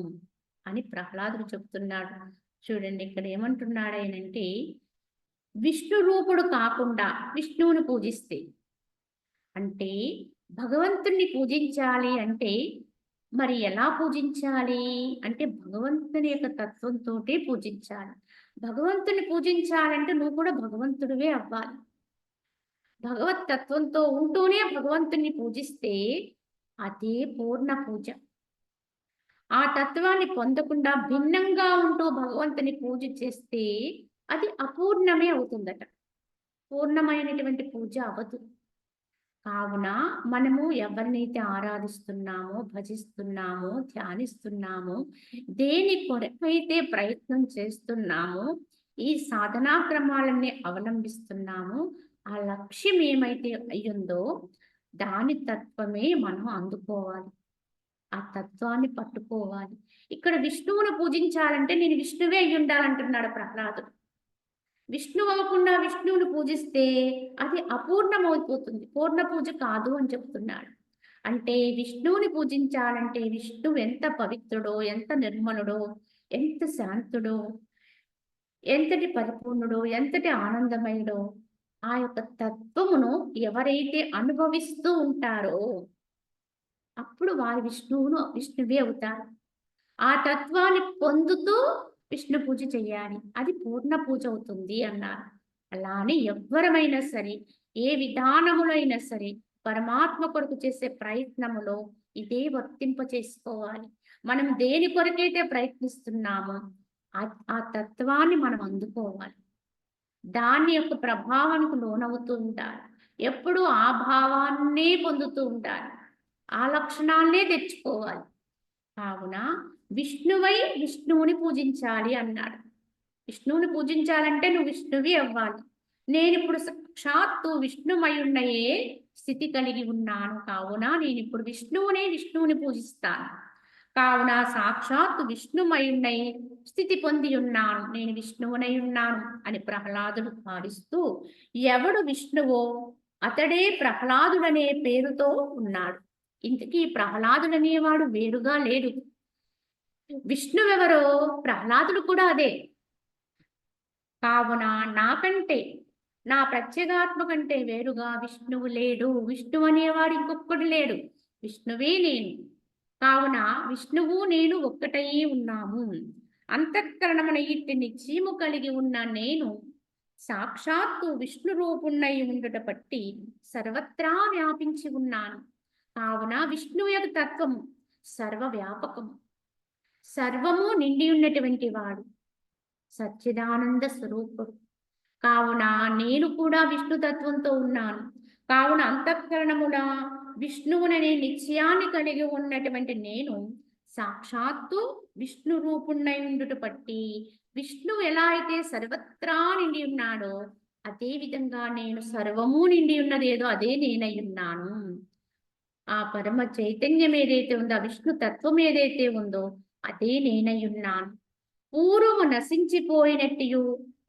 అని ప్రహ్లాదుడు చెప్తున్నాడు. చూడండి ఇక్కడ ఏమంటున్నాడు ఆయనంటే, విష్ణు రూపుడు కాకుండా విష్ణువును పూజిస్తే అంటే భగవంతుణ్ణి పూజించాలి అంటే మరి ఎలా పూజించాలి అంటే భగవంతుని యొక్క తత్వంతో పూజించాలి. భగవంతుని పూజించాలంటే నువ్వు కూడా భగవంతుడివే అవ్వాలి. భగవత్ తత్వంతో ఉంటూనే భగవంతుని పూజిస్తే అదే పూర్ణ పూజ. ఆ తత్వాన్ని పొందకుండా భిన్నంగా ఉంటూ భగవంతుని పూజ చేస్తే అది అపూర్ణమే అవుతుందట, పూర్ణమైనటువంటి పూజ అవ్వదు. కావున మనము ఎవరినైతే ఆరాధిస్తున్నామో, భజిస్తున్నామో, ధ్యానిస్తున్నామో, దేని కొరకైతే ప్రయత్నం చేస్తున్నామో, ఈ సాధనా క్రమాలన్నీ అవలంబిస్తున్నామో ఆ లక్ష్యం ఏమైతే అయ్యిందో దాని తత్వమే మనం అందుకోవాలి, ఆ తత్వాన్ని పట్టుకోవాలి. ఇక్కడ విష్ణువును పూజించాలంటే నేను విష్ణువే అయ్యి ఉండాలంటున్నాడు ప్రహ్లాదుడు. విష్ణువు అవ్వకుండా విష్ణువుని పూజిస్తే అది అపూర్ణమైపోతుంది, పూర్ణ పూజ కాదు అని చెప్తున్నాడు. అంటే విష్ణువుని పూజించాలంటే విష్ణువు ఎంత పవిత్రుడో, ఎంత నిర్మలుడో, ఎంత శాంతుడో, ఎంతటి పరిపూర్ణుడో, ఎంతటి ఆనందమయుడో ఆ యొక్క తత్వమును ఎవరైతే అనుభవిస్తూ ఉంటారో అప్పుడు వారి విష్ణువే అవుతారు. ఆ తత్వాన్ని పొందుతూ విష్ణు పూజ చేయాలి, అది పూర్ణ పూజ అవుతుంది అన్నారు. అలానే ఎవ్వరమైనా సరే ఏ విధానములో అయినా సరే పరమాత్మ కొరకు చేసే ప్రయత్నములో ఇదే వర్తింప చేసుకోవాలి. మనం దేని కొరకైతే ప్రయత్నిస్తున్నామో ఆ తత్వాన్ని మనం అందుకోవాలి, దాని యొక్క ప్రభావానికి లోనవుతూ ఉంటారు, ఎప్పుడు ఆ భావాన్నే పొందుతూ ఉంటారు. ఆ లక్షణాలనే తెచ్చుకోవాలి. కావున విష్ణువై విష్ణువుని పూజించాలి అన్నాడు. విష్ణువుని పూజించాలంటే నువ్వు విష్ణువి అవ్వాలి. నేనిప్పుడు సాక్షాత్తు విష్ణుమయున్నయే స్థితి కలిగి ఉన్నాను. కావున నేనిప్పుడు విష్ణువుని పూజిస్తాను. కావున సాక్షాత్తు విష్ణుమయున్నై స్థితి పొంది ఉన్నాను. నేను విష్ణువునై ఉన్నాను అని ప్రహ్లాదుడు భావిస్తూ, ఎవడు విష్ణువో అతడే ప్రహ్లాదుడనే పేరుతో ఉన్నాడు. ఇంతకీ ప్రహ్లాదుడనేవాడు వేరుగా లేడు. విష్ణువెవరో ప్రహ్లాదుడు కూడా అదే. కావున నాకంటే నా ప్రత్యేగాత్మ కంటే వేరుగా విష్ణువు లేడు. విష్ణువు అనేవాడు ఇంకొక్కడు లేడు. విష్ణువే నేను. కావున విష్ణువు నేను ఒక్కటై ఉన్నాము. అంతఃకరణమున ఇట్టి నిశ్చయము కలిగి ఉన్న నేను సాక్షాత్తు విష్ణు రూపుణ్ణై ఉండుట బట్టి సర్వత్రా వ్యాపించి ఉన్నాను. కావున విష్ణువు యొక్క తత్వము సర్వవ్యాపకము, సర్వము నిండి ఉన్నటువంటి వాడు, సచ్చిదానంద స్వరూపుడు. కావున నేను కూడా విష్ణుతత్వంతో ఉన్నాను. కావున అంతఃకరణమున విష్ణువుననే నిశ్చయాన్ని కలిగి ఉన్నటువంటి నేను సాక్షాత్తు విష్ణు రూపుణ్ణై ఉండుట బట్టి విష్ణువు ఎలా అయితే సర్వత్రా నిండి ఉన్నాడో అదే విధంగా నేను సర్వము నిండి ఉన్నదేదో అదే నేనై ఉన్నాను. ఆ పరమ చైతన్యం ఏదైతే ఉందో, ఆ విష్ణు తత్వం ఏదైతే ఉందో అదే నేనై ఉన్నాను. పూర్వము నశించిపోయినట్టు,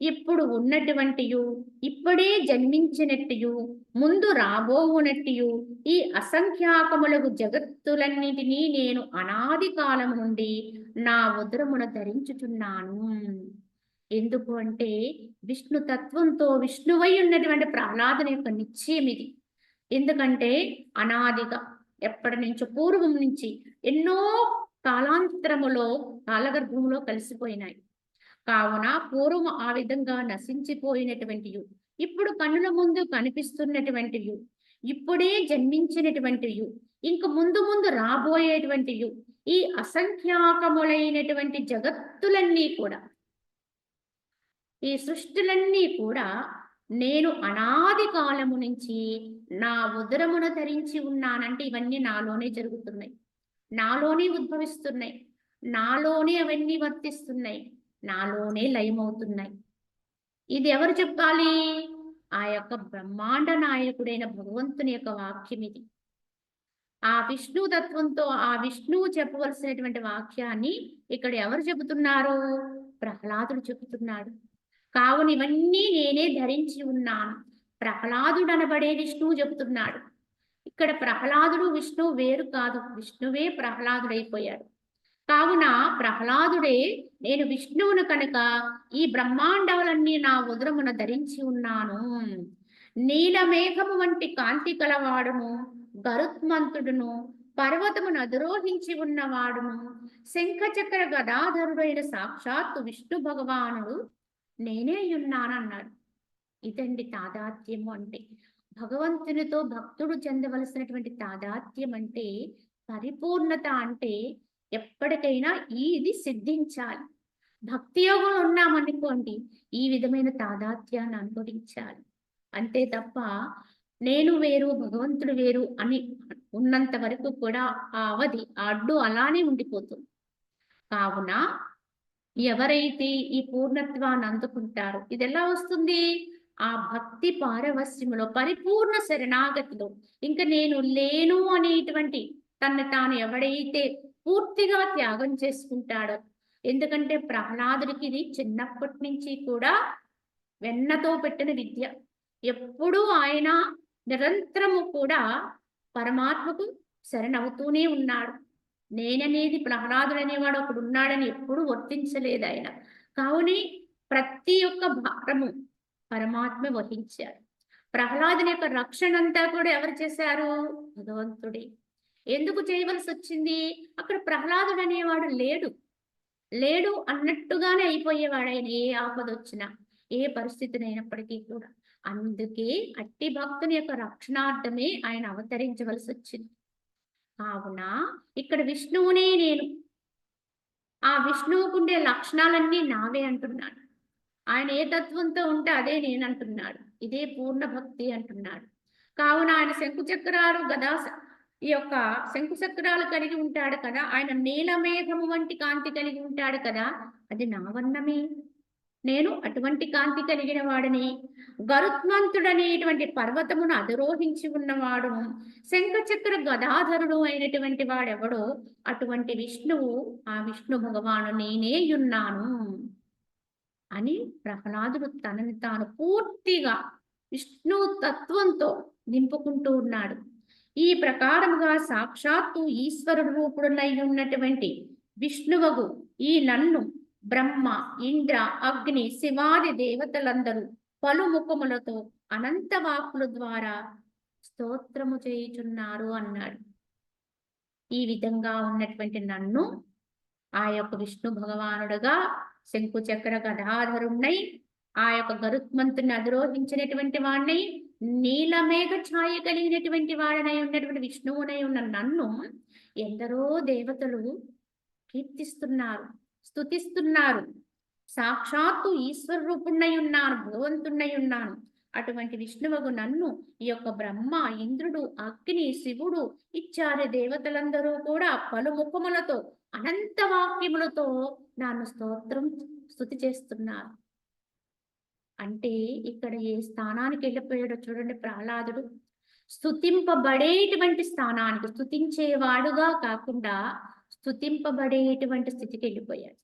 ఇప్పుడు ఉన్నటువంటియు, ఇప్పుడే జన్మించినట్టు, ముందు రాబోవునట్టు ఈ అసంఖ్యాకములకు జగత్తులన్నిటినీ నేను అనాది కాలము నుండి నా ఉదరమున ధరించుచున్నాను. ఎందుకు అంటే విష్ణు తత్వంతో విష్ణువై ఉన్నటువంటి ప్రహ్లాదుని యొక్క నిశ్చయం ఇది. ఎందుకంటే అనాదిగా ఎప్పటి నుంచో పూర్వం నుంచి ఎన్నో కాలాంతరములో కాలగర్భంలో కలిసిపోయినాయి. కావున పూర్వం ఆ విధంగా నశించిపోయినటువంటివి, ఇప్పుడు కన్నుల ముందు కనిపిస్తున్నటువంటివి, ఇప్పుడే జన్మించినటువంటివి, ఇంక ముందు ముందు రాబోయేటువంటివి, ఈ అసంఖ్యాకములైనటువంటి జగత్తులన్నీ కూడా, ఈ సృష్టిలన్నీ కూడా నేను అనాది కాలము నుంచి నా ఉదరమున ధరించి ఉన్నానంటే ఇవన్నీ నాలోనే జరుగుతున్నాయి, నాలోనే ఉద్భవిస్తున్నాయి, నాలోనే అవన్నీ వర్తిస్తున్నాయి, నాలోనే లయమవుతున్నాయి. ఇది ఎవరు చెప్పాలి? ఆ యొక్క బ్రహ్మాండ నాయకుడైన భగవంతుని యొక్క వాక్యం ఇది. ఆ విష్ణు తత్వంతో ఆ విష్ణువు చెప్పవలసినటువంటి వాక్యాన్ని ఇక్కడ ఎవరు చెబుతున్నారు? ప్రహ్లాదుడు చెబుతున్నాడు. కావున ఇవన్నీ నేనే ధరించి ఉన్నాను. ప్రహ్లాదుడు అనబడే విష్ణువు చెబుతున్నాడు. ఇక్కడ ప్రహ్లాదుడు విష్ణువు వేరు కాదు, విష్ణువే ప్రహ్లాదుడైపోయాడు. కావున ప్రహ్లాదుడే నేను విష్ణువును కనుక ఈ బ్రహ్మాండములన్నీ నా ఉదరమున ధరించి ఉన్నాను. నీలమేఘము వంటి కాంతి కలవాడును, గరుత్మంతుడును, పర్వతమును అధిరోహించి ఉన్నవాడును, శంఖచక్ర గదాధరుడైన సాక్షాత్తు విష్ణు భగవానుడు నేనే ఉన్నానన్నాడు. ఇదండి తాదాత్మ్యము అంటే. భగవంతునితో భక్తుడు చెందవలసినటువంటి తాదాత్మ్యం అంటే, పరిపూర్ణత అంటే ఎప్పటికైనా ఇది సిద్ధించాలి. భక్తి యోగంలో ఉన్నామనుకోండి, ఈ విధమైన తాదాత్యాన్ని అనుభవించాలి. అంతే తప్ప నేను వేరు భగవంతుడు వేరు అని ఉన్నంత వరకు కూడా ఆ అవధి ఆ అడ్డు అలానే ఉండిపోతుంది. కావున ఎవరైతే ఈ పూర్ణత్వాన్ని అందుకుంటారో ఇది ఎలా వస్తుంది? ఆ భక్తి పారవస్యములో, పరిపూర్ణ శరణాగతిలో, ఇంకా నేను లేను అనేటువంటి తను తాను ఎవడైతే పూర్తిగా త్యాగం చేసుకుంటాడో. ఎందుకంటే ప్రహ్లాదుడికి ఇది చిన్నప్పటి నుంచి కూడా వెన్నతో పెట్టిన విద్య. ఎప్పుడూ ఆయన నిరంతరము కూడా పరమాత్మకు శరణవుతూనే ఉన్నాడు. నేననేది ప్రహ్లాదుడు అనేవాడు ఒకడు ఉన్నాడని ఎప్పుడూ వర్తించలేదు ఆయన. కావునే ప్రతి ఒక్క భారము పరమాత్మ వహించారు. ప్రహ్లాదుని యొక్క రక్షణ అంతా కూడా ఎవరు చేశారు? భగవంతుడే. ఎందుకు చేయవలసి వచ్చింది? అక్కడ ప్రహ్లాదుడు అనేవాడు లేడు. లేడు అన్నట్టుగానే అయిపోయేవాడు ఆయన, ఏ ఆపద వచ్చినా, ఏ పరిస్థితినైనప్పటికీ కూడా. అందుకే అట్టి భక్తుని యొక్క రక్షణార్థమే ఆయన అవతరించవలసి వచ్చింది. కావున ఇక్కడ విష్ణువునే నేను, ఆ విష్ణువుకుండే లక్షణాలన్నీ నావే అంటున్నాడు. ఆయన ఏ తత్వంతో ఉంటే అదే నేను అంటున్నాడు. ఇదే పూర్ణ భక్తి అంటున్నాడు. కావున ఆయన శంకుచక్రాలు గదా ఈ యొక్క శంకుచక్రాలు కలిగి ఉంటాడు కదా, ఆయన నీలమేఘము వంటి కాంతి కలిగి ఉంటాడు కదా, అది నా వర్ణమే. నేను అటువంటి కాంతి కలిగిన వాడిని. గరుత్మంతుడనేటువంటి పర్వతమును అధిరోహించి ఉన్నవాడును, శంఖచక్ర గదాధరుడు అయినటువంటి వాడెవడో అటువంటి విష్ణువు, ఆ విష్ణు భగవాను నేనేయున్నాను అని ప్రహ్లాదుడు తనని తాను పూర్తిగా విష్ణు తత్వంతో నింపుకుంటూ ఉన్నాడు. ఈ ప్రకారముగా సాక్షాత్తు ఈశ్వరుడు రూపుడునై ఉన్నటువంటి విష్ణువగు ఈ నన్ను బ్రహ్మ, ఇంద్ర, అగ్ని, శివాది దేవతలందరూ పలుముఖములతో అనంత వాక్కుల ద్వారా స్తోత్రము చేయుచున్నారు అన్నాడు. ఈ విధంగా ఉన్నటువంటి నన్ను ఆ యొక్క విష్ణు భగవానుడుగా శంకుచక్ర గదాధరుణ్ణై, ఆ యొక్క గరుత్మంతుని అధిరోహించినటువంటి వాడినై, నీలమేఘ ఛాయ కలిగినటువంటి వాడనై ఉన్నటువంటి విష్ణువునై ఉన్న నన్ను ఎందరో దేవతలు కీర్తిస్తున్నారు, స్తుతిస్తున్నారు. సాక్షాత్తు ఈశ్వర రూపుణ్ణై ఉన్నాను, భగవంతుణ్ణై ఉన్నాను. అటువంటి విష్ణువగు నన్ను ఈ యొక్క బ్రహ్మ, ఇంద్రుడు, అగ్ని, శివుడు ఇత్యాది దేవతలందరూ కూడా పలుముఖములతో అనంత వాక్యములతో నన్ను స్తుతి చేస్తున్నారు. అంటే ఇక్కడ ఏ స్థానానికి వెళ్ళిపోయాడో చూడండి ప్రహ్లాదుడు. స్తుతింపబడేటువంటి స్థానానికి, స్తుతించేవాడుగా కాకుండా స్తుతింపబడేటువంటి స్థితికి వెళ్ళిపోయాడు.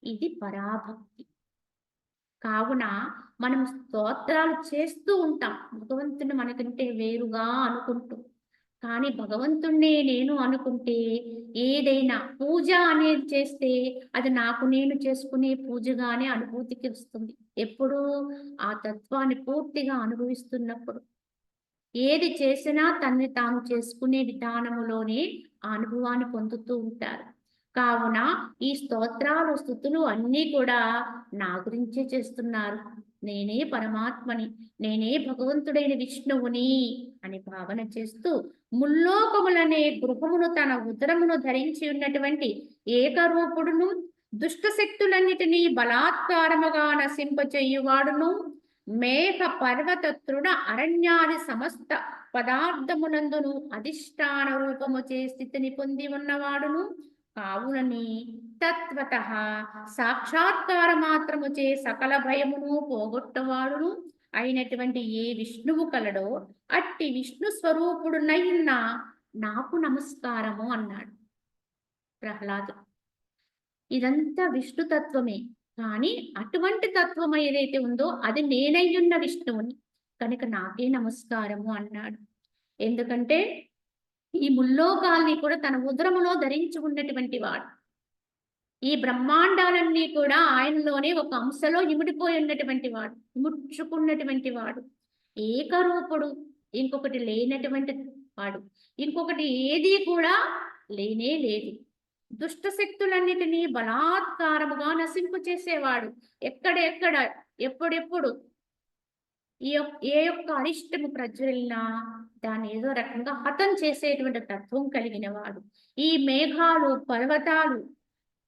ఇది పరాభక్తి. కావున మనం స్తోత్రాలు చేస్తూ ఉంటాం భగవంతుని మనకంటే వేరుగా అనుకుంటూ. కానీ భగవంతుణ్ణే నేను అనుకుంటే, ఏదైనా పూజ అనేది చేస్తే అది నాకు నేను చేసుకునే పూజగానే అనుభూతికి వస్తుంది. ఎప్పుడు ఆ తత్వాన్ని పూర్తిగా అనుభవిస్తున్నప్పుడు. ఏది చేసినా తన్ని తాను చేసుకునే విధానములోనే ఆ అనుభవాన్ని పొందుతూ ఉంటారు. కావున ఈ స్తోత్రాలు, స్తుతులు అన్నీ కూడా నా గురించే చేస్తున్నారు. నేనే పరమాత్మని, నేనే భగవంతుడైన విష్ణువుని అని భావన చేస్తూ, ముల్లోకములనే గృహమును తన ఉదరమును ధరించి ఉన్నటువంటి ఏకరూపుడును, దుష్ట శక్తులన్నిటినీ బలాత్కారముగా నశింపచేయువాడును, మేఘ పర్వత తృణ అరణ్యాది సమస్త పదార్థమునందును అధిష్టాన రూపము చే స్థితిని పొంది ఉన్నవాడును, కావునని తత్వత సాక్షాత్కార మాత్రము చే సకల భయమును పోగొట్టవాడును అయినటువంటి ఏ విష్ణువు కలడో అట్టి విష్ణు స్వరూపుడునైన నాకు నమస్కారము అన్నాడు ప్రహ్లాదు. ఇదంతా విష్ణు తత్వమే, కానీ అటువంటి తత్వం ఏదైతే ఉందో అది నేనయ్యున్న విష్ణువుని కనుక నాకే నమస్కారము అన్నాడు. ఎందుకంటే ఈ ముల్లోకాల్ని కూడా తన ఉదరములో ధరించి ఉన్నటువంటి వాడు. ఈ బ్రహ్మాండాలన్నీ కూడా ఆయనలోనే ఒక అంశలో ఇమిడిపోయి ఉన్నటువంటి వాడు, ఇముడ్చుకున్నటువంటి వాడు, ఏకరూపుడు, ఇంకొకటి లేనటువంటి వాడు, ఇంకొకటి ఏది కూడా లేనే లేదు. దుష్ట శక్తులన్నిటినీ బలాత్కారముగా నశింపు చేసేవాడు. ఎక్కడెక్కడ ఎప్పుడెప్పుడు ఏ యొక్క అరిష్టము ప్రజ్వలినా దాన్ని ఏదో రకంగా హతం చేసేటువంటి తత్వం కలిగిన వాడు. ఈ మేఘాలు, పర్వతాలు,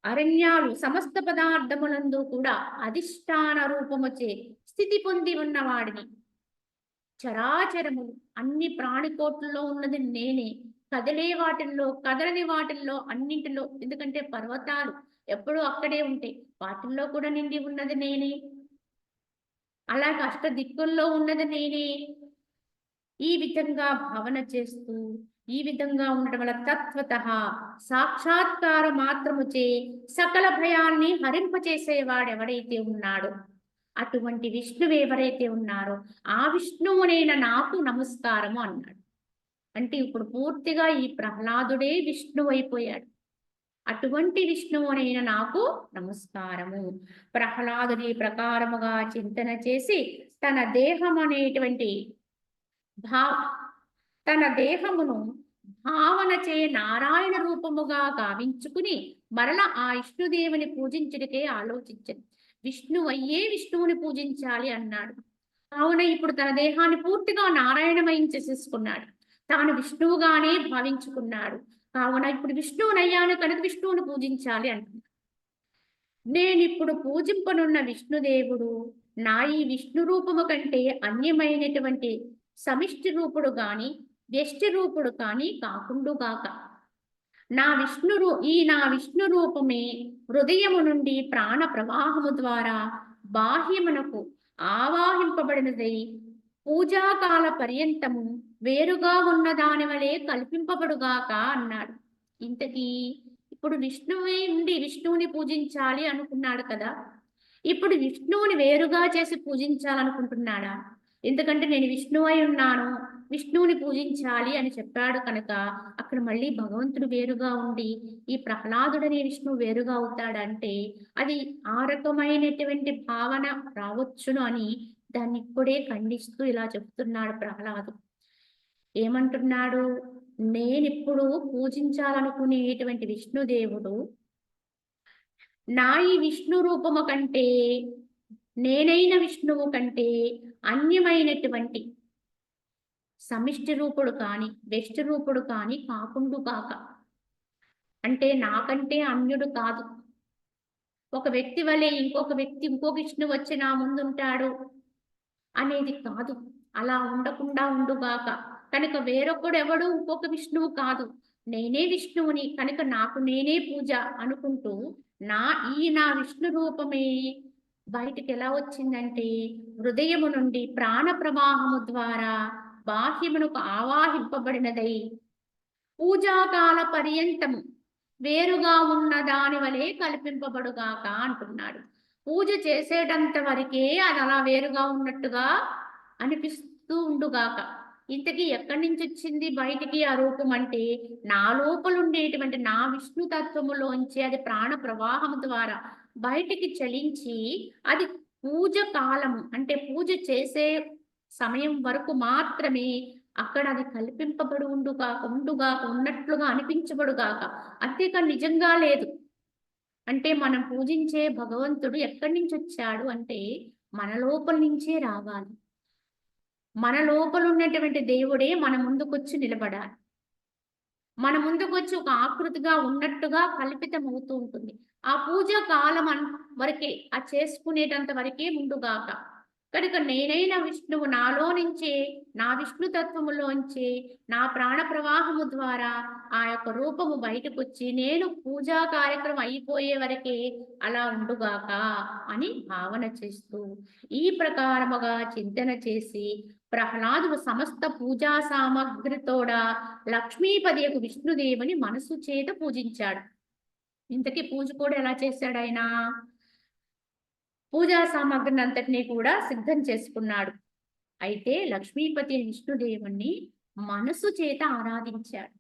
అరణ్యాలు సమస్త పదార్థములందు కూడా అధిష్టాన రూపముచే స్థితి పొంది ఉన్నవాడిని. చరాచరములు అన్ని ప్రాణికోట్లలో ఉన్నది నేనే, కదిలే వాటిల్లో, కదలని వాటిల్లో, అన్నింటిలో. ఎందుకంటే పర్వతాలు ఎప్పుడూ అక్కడే ఉంటాయి, వాటిల్లో కూడా నిండి ఉన్నది నేనే. అలాగే అష్ట దిక్కుల్లో ఉన్నది నేనే. ఈ విధంగా భావన చేస్తూ, ఈ విధంగా ఉండడం వల్ల తత్వత సాక్షాత్కార మాత్రముచే సకల భయాన్ని హరింపచేసేవాడు ఎవరైతే ఉన్నాడో, అటువంటి విష్ణువు ఎవరైతే ఉన్నారో ఆ విష్ణువునైన నాకు నమస్కారము అన్నాడు. అంటే ఇప్పుడు పూర్తిగా ఈ ప్రహ్లాదుడే విష్ణువు అయిపోయాడు. అటువంటి విష్ణువునైన నాకు నమస్కారము. ప్రహ్లాదుని ప్రకారముగా చింతన చేసి తన దేహం అనేటువంటి తన దేహమును భావన చే నారాయణ రూపముగా గావించుకుని మరల ఆ విష్ణుదేవుని పూజించుడికే ఆలోచించను. విష్ణువు అయ్యే విష్ణువుని పూజించాలి అన్నాడు. కావున ఇప్పుడు తన దేహాన్ని పూర్తిగా నారాయణమయం చేసేసుకున్నాడు. తాను విష్ణువుగానే భావించుకున్నాడు. కావున ఇప్పుడు విష్ణువునయ్యాను కనుక విష్ణువుని పూజించాలి అంటున్నాడు. నేను ఇప్పుడు పూజింపనున్న విష్ణుదేవుడు నా ఈ విష్ణు రూపము కంటే అన్యమైనటువంటి సమిష్టి రూపుడు గాని వ్యష్టి రూపుడు కానీ కాకుండుగాక. నా విష్ణు రూపమే హృదయము నుండి ప్రాణ ప్రవాహము ద్వారా బాహ్యమునకు ఆవాహింపబడినదై పూజాకాల పర్యంతము వేరుగా ఉన్న దాని వలె కల్పింపబడుగాక అన్నాడు. ఇంతకీ ఇప్పుడు విష్ణువే ఉండి విష్ణువుని పూజించాలి అనుకున్నాడు కదా, ఇప్పుడు విష్ణువుని వేరుగా చేసి పూజించాలనుకుంటున్నాడా? ఎందుకంటే నేను విష్ణువై ఉన్నాను, విష్ణువుని పూజించాలి అని చెప్పాడు కనుక అక్కడ మళ్ళీ భగవంతుడు వేరుగా ఉండి ఈ ప్రహ్లాదుడనే విష్ణువు వేరుగా అవుతాడంటే అది ఆ రకమైనటువంటి భావన రావచ్చును అని దాన్ని ఇప్పుడే ఖండిస్తూ ఇలా చెప్తున్నాడు ప్రహ్లాదు. ఏమంటున్నాడు? నేనిప్పుడు పూజించాలనుకునేటువంటి విష్ణుదేవుడు నా ఈ విష్ణు రూపము కంటే, నేనైన విష్ణువు కంటే అన్యమైనటువంటి సమిష్టి రూపుడు కాని వ్యష్టి రూపుడు కాని కాకుండుగాక. అంటే నాకంటే అన్యుడు కాదు. ఒక వ్యక్తి వలె ఇంకొక వ్యక్తి ఇంకో విష్ణువు వచ్చి నా ముందుంటాడు అనేది కాదు. అలా ఉండకుండా ఉండుగాక. కనుక వేరొకడు ఎవడు ఇంకొక విష్ణువు కాదు, నేనే విష్ణువుని కనుక నాకు నేనే పూజ అనుకుంటూ నా విష్ణు రూపమే బయటికి ఎలా వచ్చిందంటే హృదయము నుండి ప్రాణ ప్రవాహము ద్వారా బాహ్యమునకు ఆవాహింపబడినదై పూజాకాల పర్యంతము వేరుగా ఉన్న దాని వలె కల్పింపబడుగాక అంటున్నాడు. పూజ చేసేటంత వరకే అది అలా వేరుగా ఉన్నట్టుగా అనిపిస్తూ ఉండుగాక. ఇంతకీ ఎక్కడి నుంచి వచ్చింది బయటికి ఆ రూపం అంటే నా లోపల ఉండేటువంటి నా విష్ణు తత్వములోంచి అది ప్రాణ ప్రవాహం ద్వారా బయటికి చలించి అది పూజ కాలము అంటే పూజ చేసే సమయం వరకు మాత్రమే అక్కడ అది కల్పింపబడి ఉండుగాక ఉన్నట్లుగా అనిపించబడుగాక. అంతేకాని నిజంగా లేదు. అంటే మనం పూజించే భగవంతుడు ఎక్కడి నుంచి వచ్చాడు అంటే మన లోపల నుంచే రావాలి. మన లోపల ఉన్నటువంటి దేవుడే మన ముందుకొచ్చి నిలబడాలి. మన ముందుకొచ్చి ఒక ఆకృతిగా ఉన్నట్టుగా కల్పితం అవుతూ ఉంటుంది. ఆ పూజ కాలం వరకే ఆ చేసుకునేటంత వరకే ముందుగాక. కనుక నేనైన విష్ణువు నాలో నుంచే నా విష్ణు తత్వములోంచి నా ప్రాణ ప్రవాహము ద్వారా ఆ యొక్క రూపము బయటకు వచ్చి నేను పూజా కార్యక్రమం అయిపోయే వరకే అలా ఉండుగాక అని భావన చేస్తూ ఈ ప్రకారముగా చింతన చేసి ప్రహ్లాదుడు సమస్త పూజా సామగ్రితోడ లక్ష్మీపది యొక్క విష్ణుదేవుని మనసు చేత పూజించాడు. ఇంతకీ పూజ కూడా ఎలా చేశాడు ఆయన? పూజా సామగ్రిని అంతటినీ కూడా సిద్ధం చేసుకున్నాడు. అయితే లక్ష్మీపతి విష్ణుదేవుణ్ణి మనసు చేత ఆరాధించాడు.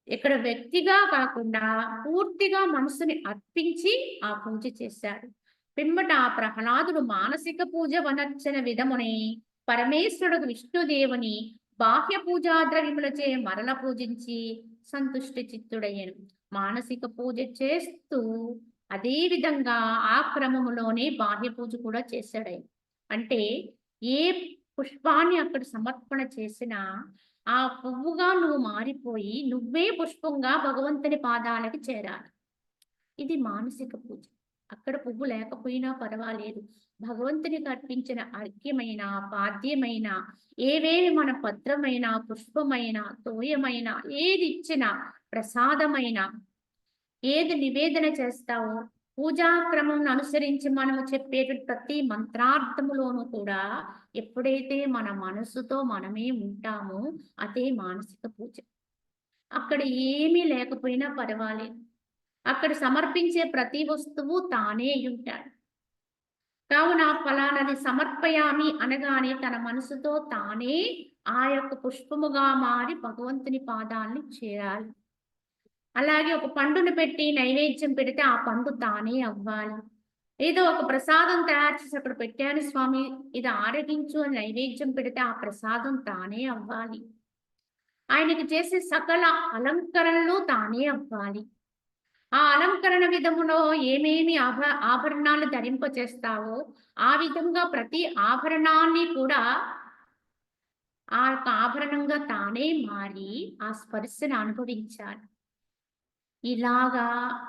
ఇక్కడ వ్యక్తిగా కాకుండా పూర్తిగా మనసుని అర్పించి ఆ పూజ చేశాడు. పిమ్మట ఆ ప్రహ్లాదుడు మానసిక పూజ వనర్చన విధముని పరమేశ్వరుడు విష్ణుదేవుని బాహ్య పూజా ద్రవ్యములచే మరల పూజించి సంతుష్టి చిత్తుడయ్యను. మానసిక పూజ చేస్తూ అదే విధంగా ఆ క్రమములోనే బాహ్య పూజ కూడా చేశాడు. అంటే ఏ పుష్పాన్ని అక్కడ సమర్పణ చేసినా ఆ పువ్వుగా నువ్వు మారిపోయి నువ్వే పుష్పంగా భగవంతుని పాదాలకి చేరాలి. ఇది మానసిక పూజ. అక్కడ పువ్వు లేకపోయినా పర్వాలేదు, భగవంతునికి అర్పించిన అర్ఘ్యమైన పాద్యమైన ఏవేవి మన పత్రమైన పుష్పమైన తోయమైన ఏది ఇచ్చినా ప్రసాదమైన ఏది నివేదన చేస్తావో పూజాక్రమం అనుసరించి మనము చెప్పేటువంటి ప్రతి మంత్రార్థములోనూ కూడా ఎప్పుడైతే మన మనసుతో మనమే ఉంటామో అదే మానసిక పూజ. అక్కడ ఏమీ లేకపోయినా పర్వాలేదు, అక్కడ సమర్పించే ప్రతి వస్తువు తానే ఉంటాడు. కావున ఫలానది సమర్పయామి అనగానే తన మనసుతో తానే ఆ యొక్క పుష్పముగా మారి భగవంతుని పాదాన్ని చేరాలి. అలాగే ఒక పండును పెట్టి నైవేద్యం పెడితే ఆ పండు తానే అవ్వాలి. ఏదో ఒక ప్రసాదం తయారు చేసి అక్కడ పెట్టాను స్వామి ఇది ఆరగించు అని నైవేద్యం పెడితే ఆ ప్రసాదం తానే అవ్వాలి. ఆయనకి చేసే సకల అలంకరణలు తానే అవ్వాలి. ఆ అలంకరణ విధములో ఏమేమి ఆభరణాలు ధరింప చేస్తావో ఆ విధంగా ప్రతి ఆభరణాన్ని కూడా ఆ యొక్క ఆభరణంగా తానే మారి ఆ స్పర్శను అనుభవించాలి. ఇలాగా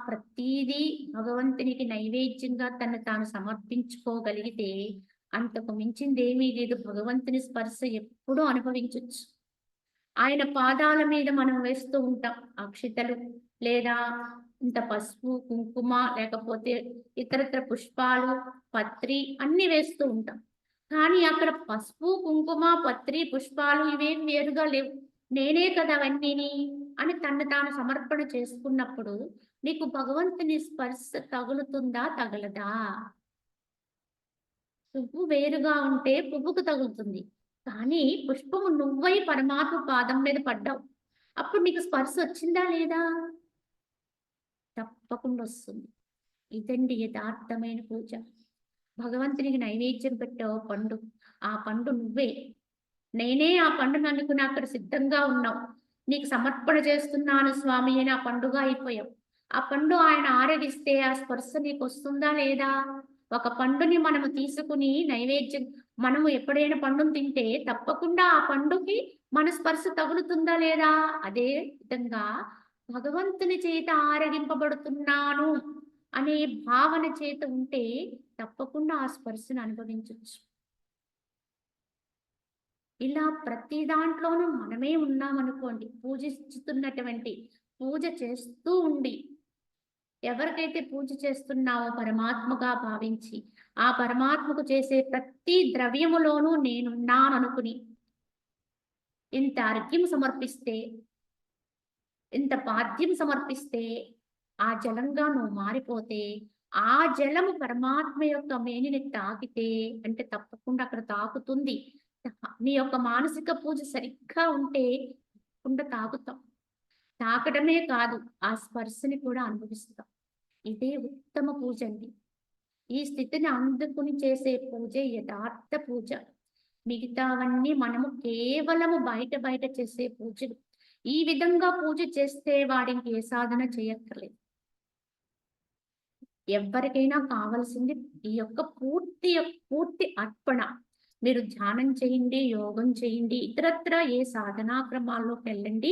ప్రతీదీ భగవంతునికి నైవేద్యంగా తను తాను సమర్పించుకోగలిగితే అంతకు మించింది ఏమీ లేదు. భగవంతుని స్పర్శ ఎప్పుడూ అనుభవించవచ్చు. ఆయన పాదాల మీద మనం వేస్తూ ఉంటాం అక్షితలు, లేదా ఇంత పసుపు కుంకుమ, లేకపోతే ఇతరత్ర పుష్పాలు, పత్రి అన్ని వేస్తూ ఉంటాం. కానీ అక్కడ పసుపు కుంకుమ పత్రి పుష్పాలు ఇవేం వేరుగా లేవు, నేనే కదా అవన్నీని అని తను తాను సమర్పణ చేసుకున్నప్పుడు నీకు భగవంతుని స్పర్శ తగులుతుందా తగలదా? పువ్వు వేరుగా ఉంటే పువ్వుకు తగులుతుంది, కానీ పుష్పము నువ్వై పరమాత్మ పాదం మీద పడ్డావు, అప్పుడు నీకు స్పర్శ వచ్చిందా లేదా? తప్పకుండా వస్తుంది. ఇదండి యథార్థమైన పూజ. భగవంతునికి నైవేద్యం పెట్టావు పండు, ఆ పండు నువ్వే, నేనే ఆ పండును అనుకుని అక్కడ సిద్ధంగా ఉన్నావు. నీకు సమర్పణ చేస్తున్నాను స్వామి అని ఆ పండుగ అయిపోయావు. ఆ పండు ఆయన ఆరగిస్తే ఆ స్పర్శ నీకు వస్తుందా లేదా? ఒక పండుని మనము తీసుకుని నైవేద్యం, మనము ఎప్పుడైనా పండును తింటే తప్పకుండా ఆ పండుకి మన స్పర్శ తగులుతుందా లేదా? అదే విధంగా భగవంతుని చేత ఆరగింపబడుతున్నాను అనే భావన చేత ఉంటే తప్పకుండా ఆ స్పర్శను అనుభవించవచ్చు. ఇలా ప్రతి దాంట్లోనూ మనమే ఉన్నామనుకోండి, పూజిస్తున్నటువంటి పూజ చేస్తూ ఉండి, ఎవరికైతే పూజ చేస్తున్నావో పరమాత్మగా భావించి, ఆ పరమాత్మకు చేసే ప్రతి ద్రవ్యములోనూ నేనున్నాననుకుని, ఇంత అర్ఘ్యం సమర్పిస్తే, ఇంత పాద్యం సమర్పిస్తే, ఆ జలంగా నువ్వు మారిపోతే, ఆ జలము పరమాత్మ యొక్క మేనిని తాకితే, అంటే తప్పకుండా అక్కడ తాకుతుంది. నీ యొక్క మానసిక పూజ సరిగ్గా ఉంటే తప్పకుండా తాకుతాం. తాకడమే కాదు, ఆ స్పర్శని కూడా అనుభవిస్తాం. ఇదే ఉత్తమ పూజ అండి. ఈ స్థితిని అందుకుని చేసే పూజే యథార్థ పూజ. మిగతావన్నీ మనము కేవలము బయట బయట చేసే పూజలు. ఈ విధంగా పూజ చేస్తే వాడికి ఏ సాధన చేయక్కర్లేదు. ఎవ్వరికైనా కావాల్సింది ఈ యొక్క పూర్తి అర్పణ. మీరు ధ్యానం చేయండి, యోగం చేయండి, ఇతరత్ర ఏ సాధనా క్రమాల్లోకి వెళ్ళండి.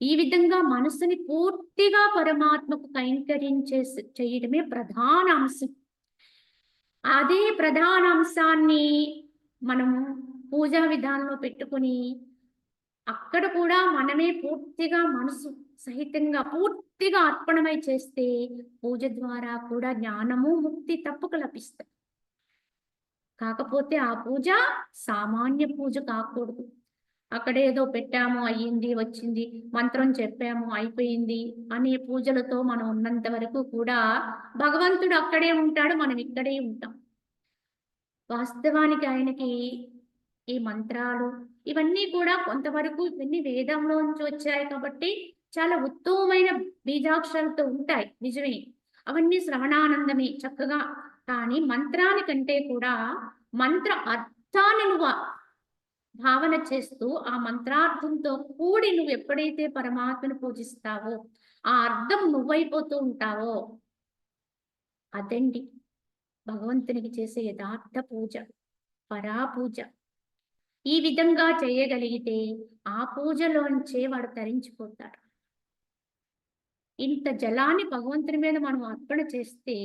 ఈ విధంగా మనసుని పూర్తిగా పరమాత్మకు చేయడమే ప్రధాన అంశం. అదే ప్రధాన అంశాన్ని మనము పూజా విధానంలో పెట్టుకుని, అక్కడ కూడా మనమే పూర్తిగా మనసు సహితంగా పూర్తిగా అర్పణమై చేస్తే పూజ ద్వారా కూడా జ్ఞానము ముక్తి తప్పక లభిస్తాయి. కాకపోతే ఆ పూజ సామాన్య పూజ కాకూడదు. అక్కడేదో పెట్టాము అయ్యింది వచ్చింది, మంత్రం చెప్పాము అయిపోయింది అనే పూజలతో మనం ఉన్నంత వరకు కూడా భగవంతుడు అక్కడే ఉంటాడు, మనం ఇక్కడే ఉంటాం. వాస్తవానికి ఆయనకి ఈ మంత్రాలు ఇవన్నీ కూడా కొంతవరకు ఇవన్నీ వేదంలో నుంచి వచ్చాయి కాబట్టి చాలా ఉత్తమమైన బీజాక్షరాలతో ఉంటాయి, నిజమే. అవన్నీ శ్రవణానందమే చక్కగా. కానీ మంత్రానికంటే కూడా మంత్ర అర్థాన్ని నువ్వు భావన చేస్తూ ఆ మంత్రార్థంతో కూడి నువ్వు ఎప్పుడైతే పరమాత్మను పూజిస్తావో, ఆ అర్థం నువ్వైపోతూ ఉంటావో, అదండి భగవంతునికి చేసే యథార్థ పూజ, పరాపూజ. ఈ విధంగా చేయగలిగితే ఆ పూజలోంచే వాడు తరించిపోతాడు. ఇంత జలాన్ని భగవంతుని మీద మనం అర్పణ చేస్తే,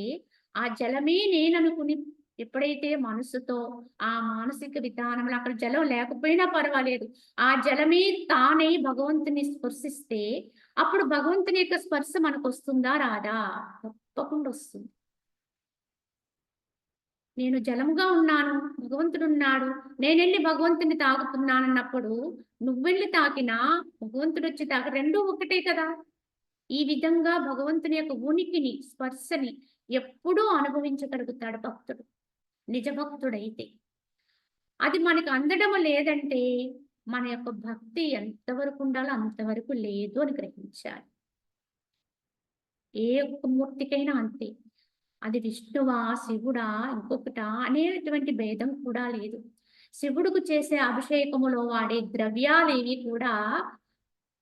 ఆ జలమే నేననుకుని ఎప్పుడైతే మనసుతో ఆ మానసిక విధానంలో అక్కడ జలం లేకపోయినా పర్వాలేదు, ఆ జలమే తానై భగవంతుని స్పర్శిస్తే, అప్పుడు భగవంతుని యొక్క స్పర్శ మనకు వస్తుందా రాదా? తప్పకుండా వస్తుంది. నేను జలముగా ఉన్నాను, భగవంతుడున్నాడు, నేనెళ్ళి భగవంతుని తాకుతున్నానన్నప్పుడు నువ్వెళ్ళి తాకినా భగవంతుడు వచ్చి తాక రెండూ ఒకటే కదా. ఈ విధంగా భగవంతుని యొక్క ఉనికిని స్పర్శని ఎప్పుడూ అనుభవించగలుగుతాడు భక్తుడు, నిజ భక్తుడైతే. అది మనకు అందడం లేదంటే మన యొక్క భక్తి ఎంతవరకు ఉండాలో అంతవరకు లేదు అని గ్రహించాలి. ఏ ఒక్క మూర్తికైనా అంతే. అది విష్ణువా శివుడా ఇంకొకటా అనేటువంటి భేదం కూడా లేదు. శివుడుకు చేసే అభిషేకములో వాడే ద్రవ్యాలేవి కూడా,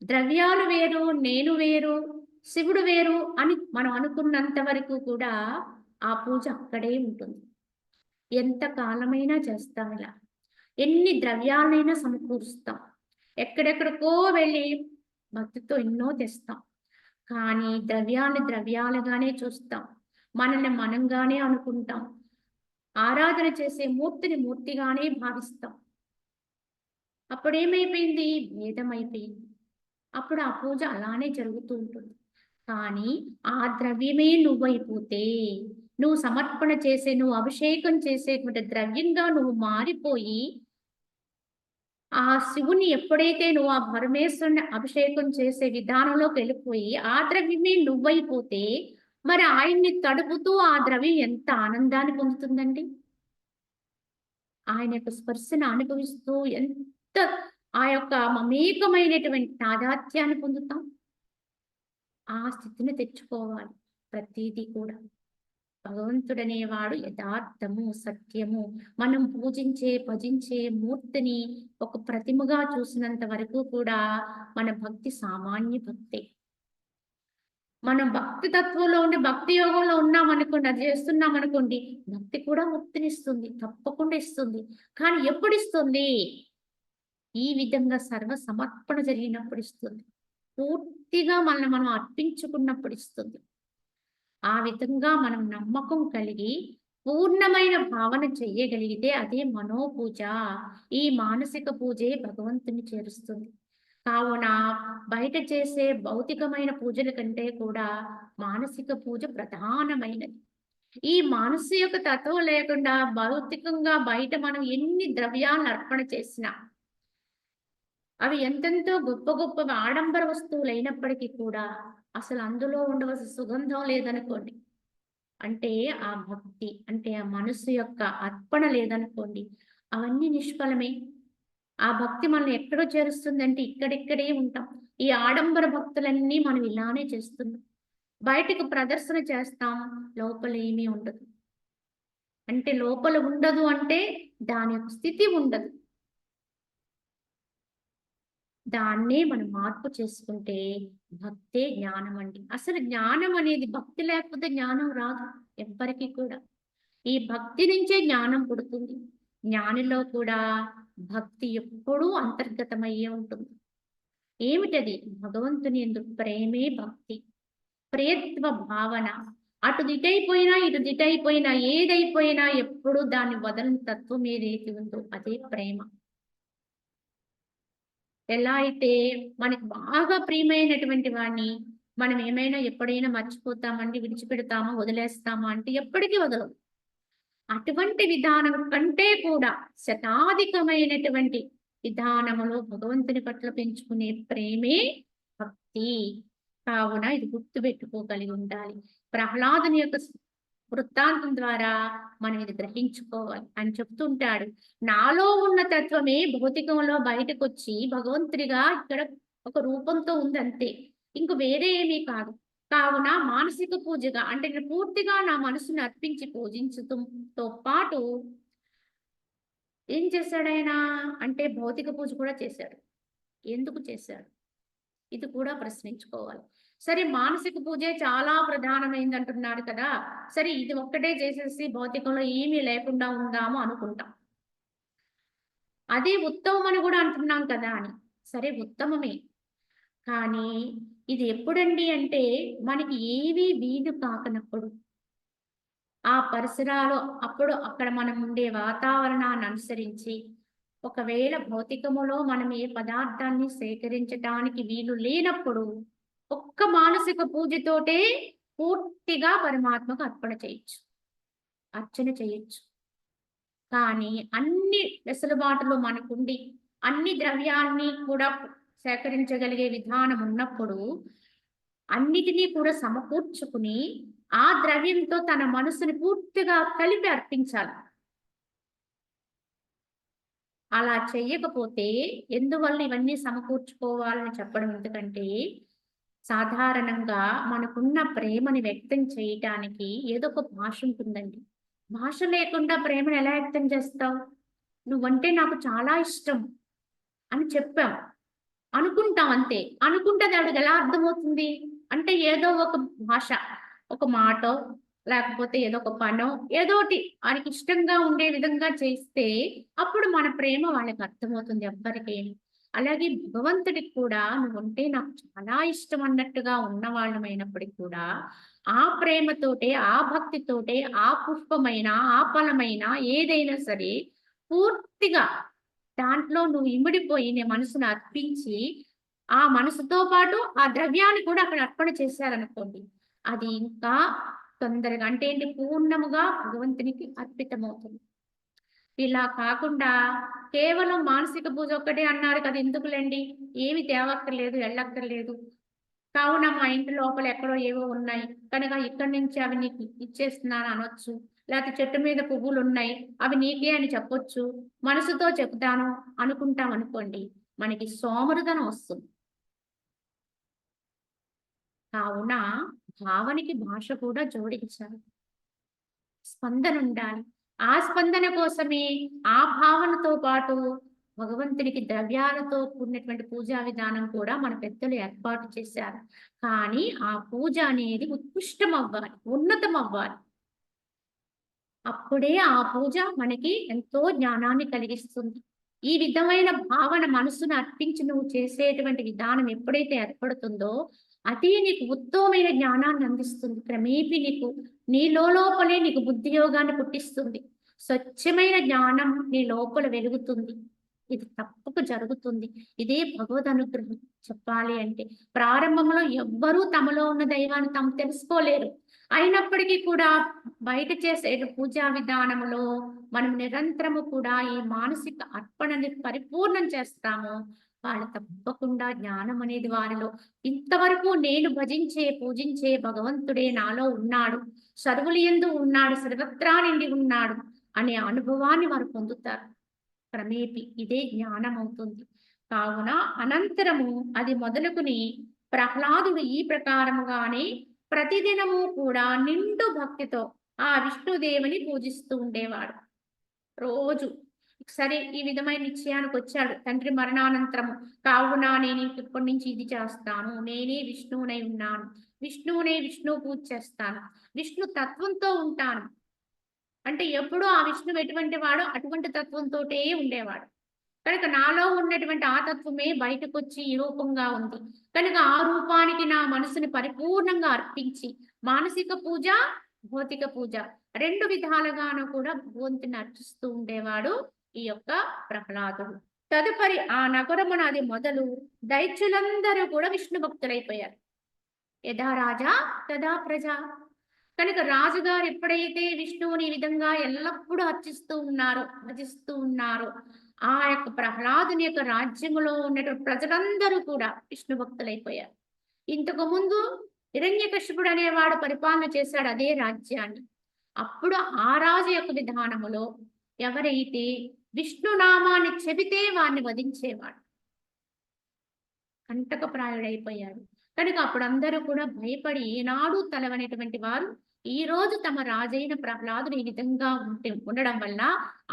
ద్రవ్యాలు వేరు నేను వేరు శివుడు వేరు అని మనం అనుకున్నంత వరకు కూడా ఆ పూజ అక్కడే ఉంటుంది. ఎంత కాలమైనా చేస్తాం ఇలా, ఎన్ని ద్రవ్యాలైనా సమకూరుస్తాం, ఎక్కడెక్కడికో వెళ్ళి భక్తితో ఎన్నో తెస్తాం. కానీ ద్రవ్యాన్ని ద్రవ్యాలుగానే చూస్తాం, మనల్ని మనంగానే అనుకుంటాం, ఆరాధన చేసే మూర్తిని మూర్తిగానే భావిస్తాం. అప్పుడేమైపోయింది? భేదమైపోయింది. అప్పుడు ఆ పూజ అలానే జరుగుతూ ఉంటుంది. కానీ ఆ ద్రవ్యమే నువ్వైపోతే, నువ్వు సమర్పణ చేసే, నువ్వు అభిషేకం చేసేటువంటి ద్రవ్యంగా నువ్వు మారిపోయి, ఆ శివుని ఎప్పుడైతే నువ్వు ఆ పరమేశ్వరుని అభిషేకం చేసే విధానంలోకెళ్ళిపోయి, ఆ ద్రవ్యమే నువ్వైపోతే, మరి ఆయన్ని తడుపుతూ ఆ ద్రవ్యం ఎంత ఆనందాన్ని పొందుతుందండి? ఆయన యొక్క స్పర్శను అనుభవిస్తూ ఎంత ఆ యొక్క మమేకమైనటువంటి తాదాత్మ్యాన్ని పొందుతాం. ఆ స్థితిని తెచ్చుకోవాలి ప్రతీదీ కూడా. భగవంతుడనేవాడు యథార్థము, సత్యము. మనం పూజించే, భజించే మూర్తిని ఒక ప్రతిమగా చూసినంత వరకు కూడా మన భక్తి సామాన్య భక్తే. మనం భక్తి తత్వంలో ఉండి, భక్తి యోగంలో ఉన్నామనుకోండి, అది చేస్తున్నామనుకోండి, భక్తి కూడా ముక్తినిస్తుంది. తప్పకుండా ఇస్తుంది. కానీ ఎప్పుడిస్తుంది? ఈ విధంగా సర్వ సమర్పణ జరిగినప్పుడు ఇస్తుంది. పూర్తిగా మనల్ని మనం అర్పించుకున్నప్పుడు ఇస్తుంది. ఆ విధంగా మనం నమ్మకం కలిగి పూర్ణమైన భావన చెయ్యగలిగితే అదే మనోపూజ. ఈ మానసిక పూజే భగవంతుని చేరుస్తుంది. కావున బయట చేసే భౌతికమైన పూజల కంటే కూడా మానసిక పూజ ప్రధానమైనది. ఈ మానసిక తత్వం లేకుండా భౌతికంగా బయట మనం ఎన్ని ద్రవ్యాలను అర్పణ చేసినా అవి ఎంతెంతో గొప్ప గొప్పవి ఆడంబర వస్తువులైనప్పటికీ కూడా అసలు అందులో ఉండవలసిన సుగంధం లేదనుకోండి. అంటే ఆ భక్తి, అంటే ఆ మనసు యొక్క అర్పణ లేదనుకోండి. అవన్నీ నిష్ఫలమే. ఆ భక్తి మనల్ని ఎక్కడో చేరుస్తుందంటే ఇక్కడిక్కడే ఉంటాం. ఈ ఆడంబర భక్తులన్నీ మనం ఇలానే చేస్తున్నాం. బయటకు ప్రదర్శన చేస్తాం. లోపల ఏమీ ఉండదు. అంటే లోపల ఉండదు అంటే దాని యొక్క స్థితి ఉండదు. దాన్నే మనం మార్పు చేసుకుంటే భక్తే జ్ఞానం అండి. అసలు జ్ఞానం అనేది భక్తి లేకపోతే జ్ఞానం రాదు ఎవ్వరికీ కూడా. ఈ భక్తి నుంచే జ్ఞానం పుడుతుంది. జ్ఞానిలో కూడా భక్తి ఎప్పుడూ అంతర్గతమయ్యే ఉంటుంది. ఏమిటది? భగవంతుని యందు ప్రేమే భక్తి. ప్రియత్వ భావన. అటు దిటైపోయినా, ఇటు దిటైపోయినా, ఏదైపోయినా ఎప్పుడూ దాన్ని వదలని తత్వం ఏదైతే ఉందో అదే ప్రేమ. ఎలా అయితే మనకి బాగా ప్రియమైనటువంటి వాడిని మనం ఏమైనా ఎప్పుడైనా మర్చిపోతామండి, విడిచిపెడతామా, వదిలేస్తామా అంటే ఎప్పటికీ వదలం. అటువంటి విధానం కంటే కూడా శతాధికమైనటువంటి విధానములో భగవంతుని పట్ల పెంచుకునే ప్రేమే భక్తి. కావున ఇది గుర్తుపెట్టుకోగలిగి ఉండాలి. ప్రహ్లాదుని యొక్క వృత్తాంతం ద్వారా మనం ఇది గ్రహించుకోవాలి అని చెప్తుంటాడు. నాలో ఉన్న తత్వమే భౌతికంలో బయటకొచ్చి భగవంతుడిగా ఇక్కడ ఒక రూపంతో ఉందంతే. ఇంక వేరే ఏమీ కాదు. కావున మానసిక పూజగా అంటే నేను పూర్తిగా నా మనసుని అర్పించి పూజించటంతో పాటు ఏం చేశాడాయన అంటే భౌతిక పూజ కూడా చేశాడు. ఎందుకు చేశాడు? ఇది కూడా ప్రశ్నించుకోవాలి. సరే మానసిక పూజే చాలా ప్రధానమైంది అంటున్నారు కదా! సరే ఇది ఒక్కటే చేసేసి భౌతికంలో ఏమీ లేకుండా ఉందాము అనుకుంటాం. అదే ఉత్తమమని కూడా అంటున్నాం కదా అని. సరే ఉత్తమమే. కానీ ఇది ఎప్పుడండి అంటే మనకి ఏవీ వీలు కాకనప్పుడు. ఆ పరిసరాలు అప్పుడు అక్కడ మనం ఉండే వాతావరణాన్ని అనుసరించి ఒకవేళ భౌతికములో మనం ఏ పదార్థాన్ని సేకరించటానికి వీలు లేనప్పుడు ఒక్క మానసిక పూజతోటే పూర్తిగా పరమాత్మకు అర్పణ చేయొచ్చు. అర్చన చేయొచ్చు. కానీ అన్ని వెసులుబాటులు మనకుండి అన్ని ద్రవ్యాల్ని కూడా సేకరించగలిగే విధానం ఉన్నప్పుడు అన్నిటినీ కూడా సమకూర్చుకుని ఆ ద్రవ్యంతో తన మనసుని పూర్తిగా కలిపి అర్పించాలి. అలా చెయ్యకపోతే ఎందువల్ల ఇవన్నీ సమకూర్చుకోవాలని చెప్పడం ఎందుకంటే, సాధారణంగా మనకున్న ప్రేమని వ్యక్తం చేయటానికి ఏదో ఒక భాష ఉంటుందండి. భాష లేకుండా ప్రేమను ఎలా వ్యక్తం చేస్తావు? నువ్వంటే నాకు చాలా ఇష్టం అని చెప్పాం. అనుకుంటాం అంతే. అనుకుంటే అది ఆడికి ఎలా అర్థమవుతుంది? అంటే ఏదో ఒక భాష, ఒక మాటో, లేకపోతే ఏదో ఒక పనో, ఏదోటి ఆడికి ఇష్టంగా ఉండే విధంగా చేస్తే, అప్పుడు మన ప్రేమ వాళ్ళకి అర్థమవుతుంది ఎవ్వరికైనా. అలాగే భగవంతుడికి కూడా నువ్వంటే నాకు చాలా ఇష్టం అన్నట్టుగా ఉన్నవాళ్ళమైనప్పటికి కూడా, ఆ ప్రేమతోటే, ఆ భక్తితోటే, ఆ పుష్పమైన, ఆ ఫలమైన ఏదైనా సరే పూర్తిగా దాంట్లో నువ్వు ఇమిడిపోయి నీ మనసును అర్పించి ఆ మనసుతో పాటు ఆ ద్రవ్యాన్ని కూడా అక్కడ అర్పణ చేశారనుకోండి, అది ఇంకా తొందరగా అంటే ఏంటి పూర్ణముగా భగవంతునికి అర్పితమవుతుంది. ఇలా కాకుండా కేవలం మానసిక పూజ ఒక్కటే అన్నారు కదా, ఎందుకులేండి ఏమి తేవక్కర్లేదు, ఎళ్ళక్కర్లేదు. కావున మా ఇంటి లోపల ఎక్కడో ఏవో ఉన్నాయి కనుక ఇక్కడి నుంచి అవి నీకు ఇచ్చేస్తున్నాను అనొచ్చు. లేకపోతే చెట్టు మీద పువ్వులున్నాయి అవి నీకే అని చెప్పొచ్చు. మనసుతో చెప్తాను అనుకుంటాం అనుకోండి, మనకి సోమరితనం వస్తుంది. కావున భావనకి భాష కూడా జోడించాలి. స్పందన ఉండాలి. ఆ స్పందన కోసమే ఆ భావనతో పాటు భగవంతునికి ద్రవ్యాలతో కూడినటువంటి పూజా విధానం కూడా మన పెద్దలు ఏర్పాటు చేశారు. కానీ ఆ పూజ అనేది ఉత్కృష్టం అవ్వాలి, ఉన్నతం అవ్వాలి. అప్పుడే ఆ పూజ మనకి ఎంతో జ్ఞానాన్ని కలిగిస్తుంది. ఈ విధమైన భావన మనసును అర్పించి నువ్వు చేసేటువంటి విధానం ఎప్పుడైతే ఏర్పడుతుందో, అదే నీకు ఉత్తమమైన జ్ఞానాన్ని అందిస్తుంది. క్రమేపీ నీ లోపలే నీకు బుద్ధి యోగాన్ని పుట్టిస్తుంది. స్వచ్ఛమైన జ్ఞానం నీ లోపల వెలుగుతుంది. ఇది తప్పక జరుగుతుంది. ఇదే భగవద్ అనుగ్రహం చెప్పాలి అంటే. ప్రారంభంలో ఎవ్వరూ తమలో ఉన్న దైవాన్ని తాము తెలుసుకోలేరు. అయినప్పటికీ కూడా బయట చేసే పూజా విధానంలో మనం నిరంతరము కూడా ఈ మానసిక అర్పణని పరిపూర్ణం చేస్తాము. వాళ్ళు తప్పకుండా జ్ఞానం అనేది వారిలో ఇంతవరకు నేను భజించే, పూజించే భగవంతుడే నాలో ఉన్నాడు. సర్వులయందు ఉన్నాడు, సర్వత్రా నిండి ఉన్నాడు అనే అనుభవాన్ని వారు పొందుతారు. క్రమేపి ఇదే జ్ఞానం అవుతుంది. కావున అనంతరము అది మొదలుకుని ప్రహ్లాదుడు ఈ ప్రకారముగానే ప్రతిదినము కూడా నిండు భక్తితో ఆ విష్ణుదేవుని పూజిస్తూ ఉండేవాడు. రోజు సరే ఈ విధమైన నిశ్చయానికి వచ్చాడు తండ్రి మరణానంతరము. కావున నేను ఇప్పటి నుంచి ఇది చేస్తాను, నేనే విష్ణువునై ఉన్నాను, విష్ణువు పూజ చేస్తాను, విష్ణు తత్వంతో ఉంటాను. అంటే ఎప్పుడూ ఆ విష్ణువు ఎటువంటి వాడో అటువంటి తత్వంతోటే ఉండేవాడు. కనుక నాలో ఉన్నటువంటి ఆ తత్వమే బయటకొచ్చి ఈ రూపంగా ఉంది. కనుక ఆ రూపానికి నా మనసుని పరిపూర్ణంగా అర్పించి మానసిక పూజ, భౌతిక పూజ 2 విధాలుగాను కూడా భగవంతుని అర్చిస్తూ ఉండేవాడు ఈ యొక్క ప్రహ్లాదుడు. తదుపరి ఆ నగరమున అది మొదలు దైత్యులందరూ కూడా విష్ణు భక్తులైపోయారు. యథా రాజా తదా ప్రజ. కనుక రాజుగారు ఎప్పుడైతే విష్ణువుని ఈ విధంగా ఎల్లప్పుడూ అర్చిస్తూ ఉన్నారో, భజిస్తూ ఉన్నారో, ఆ యొక్క ప్రహ్లాదుని యొక్క రాజ్యములో ఉన్నటువంటి ప్రజలందరూ కూడా విష్ణు భక్తులైపోయారు. ఇంతకు ముందు హిరణ్యకశిపుడు అనేవాడు పరిపాలన చేశాడు అదే రాజ్యాన్ని. అప్పుడు ఆ రాజు యొక్క విధానములో ఎవరైతే విష్ణునామాన్ని చెబితే వారిని వధించేవాడు. కంటకప్రాయుడైపోయాడు. కనుక అప్పుడు అందరూ కూడా భయపడి ఏనాడు తలవనేటువంటి వారు ఈ రోజు తమ రాజైన ప్రహ్లాదుడు ఈ విధంగా ఉండడం వల్ల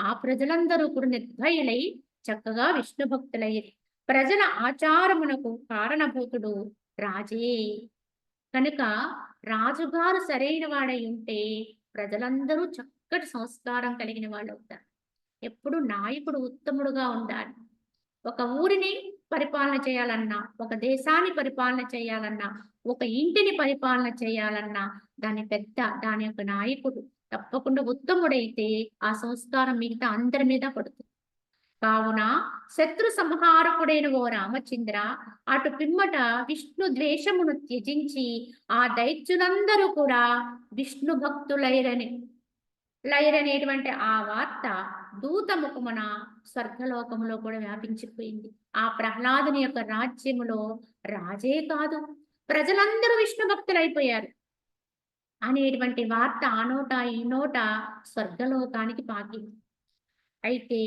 ఆ ప్రజలందరూ కూడా నిర్భయులై చక్కగా విష్ణు భక్తులయ్యి ప్రజల ఆచారమునకు కారణభూతుడు రాజే. కనుక రాజుగారు సరైన వాడై ఉంటే ప్రజలందరూ చక్కటి సంస్కారం కలిగిన వాళ్ళు అవుతారు. ఎప్పుడు నాయకుడు ఉత్తముడుగా ఉండాలి. ఒక ఊరిని పరిపాలన చేయాలన్నా, ఒక దేశాన్ని పరిపాలన చేయాలన్నా, ఒక ఇంటిని పరిపాలన చేయాలన్నా దాని యొక్క నాయకుడు తప్పకుండా ఉత్తముడైతే ఆ సంస్కారం మిగతా అందరి మీద పడుతుంది. కావున శత్రు సంహారకుడైన ఓ రామచంద్ర అటు పిమ్మట విష్ణు ద్వేషమును త్యజించి ఆ దైత్యులందరూ కూడా విష్ణు లైరనేటువంటి ఆ వార్త దూతముఖమున స్వర్గలోకములో కూడా వ్యాపించిపోయింది. ఆ ప్రహ్లాదుని యొక్క రాజ్యములో రాజే కాదు ప్రజలందరూ విష్ణు భక్తులైపోయారు అనేటువంటి వార్త ఆ నోట ఈ నోట స్వర్గలోకానికి పాకింది. అయితే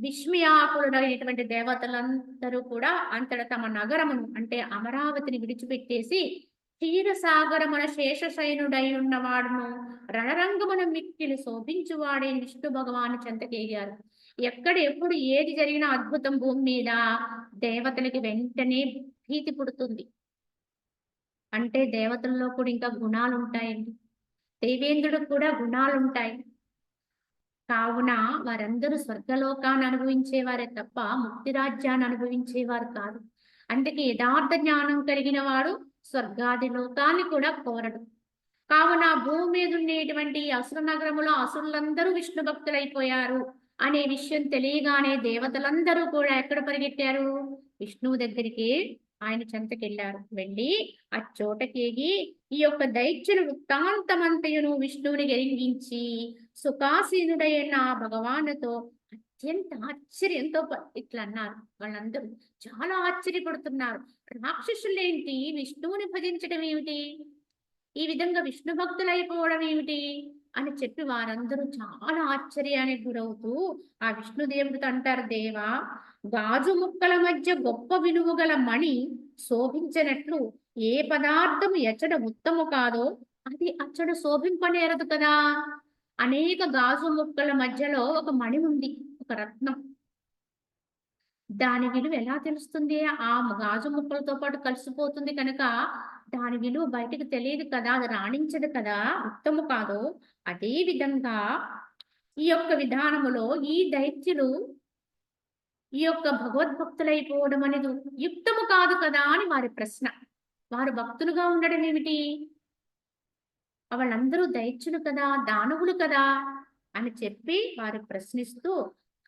విస్మయాకులుడైనటువంటి దేవతలందరూ కూడా అంతట తమ నగరమును అంటే అమరావతిని విడిచిపెట్టేసి క్షీరసాగరమున శేషశయనుడై ఉన్నవాడును రణరంగమున మిక్కిలి శోభించువాడే విష్ణు భగవాను చెంతకేగారు. ఎక్కడ ఎప్పుడు ఏది జరిగినా అద్భుతం భూమి మీద దేవతలకి వెంటనే భీతి పుడుతుంది. అంటే దేవతల్లో కూడా ఇంకా గుణాలు ఉంటాయండి. దేవేంద్రుడికి కూడా గుణాలు ఉంటాయి. కావున వారందరూ స్వర్గలోకాన్ని అనుభవించేవారే తప్ప ముక్తి రాజ్యాన్ని అనుభవించేవారు కాదు. అందుకే యథార్థ జ్ఞానం కలిగిన వాడు స్వర్గాది లోకాన్ని కూడా కోరడు. కావున భూమి మీద ఉండేటువంటి అసుర నగరములో అసురులందరూ విష్ణు భక్తులైపోయారు అనే విషయం తెలియగానే దేవతలందరూ కూడా ఎక్కడ పరిగెట్టారు? విష్ణువు దగ్గరికి ఆయన చెంతకెళ్ళారు. వెళ్ళి ఆ చోటకేగి ఈ యొక్క దైత్యుల వృత్తాంతమంతయును విష్ణువుని ఎరింగించి సుఖాసీనుడైన ఆ భగవానుతో అత్యంత ఆశ్చర్యంతో ఇట్లా అన్నారు. వాళ్ళందరూ చాలా ఆశ్చర్యపడుతున్నారు. రాక్షసులేంటి విష్ణువుని భజించడం ఏమిటి? ఈ విధంగా విష్ణు భక్తులైపోవడం ఏమిటి అని చెప్పి వారందరూ చాలా ఆశ్చర్యానికి గురవుతూ ఆ విష్ణుదేవుడితో అంటారు, దేవా, గాజు ముక్కల మధ్య గొప్ప విలువ గల మణి శోభించినట్లు ఏ పదార్థం ఎచ్చట ఉత్తము కాదో అది అచ్చడు శోభింపనేరదు కదా. అనేక గాజు ముక్కల మధ్యలో ఒక మణి ఉంది, ఒక రత్నం. దాని విలువ ఎలా తెలుస్తుంది? ఆ గాజు ముక్కలతో పాటు కలిసిపోతుంది కనుక దాని విలువ బయటకు తెలియదు కదా, అది రాణించదు కదా, ఉత్తము కాదు. అదే విధంగా ఈ యొక్క విధానములో ఈ దైత్యులు ఈ యొక్క భగవద్భక్తులైపోవడం అనేది యుక్తము కాదు కదా అని వారి ప్రశ్న. వారు భక్తులుగా ఉండడం ఏమిటి? వాళ్ళందరూ దైత్యులు కదా, దానవులు కదా అని చెప్పి వారు ప్రశ్నిస్తూ,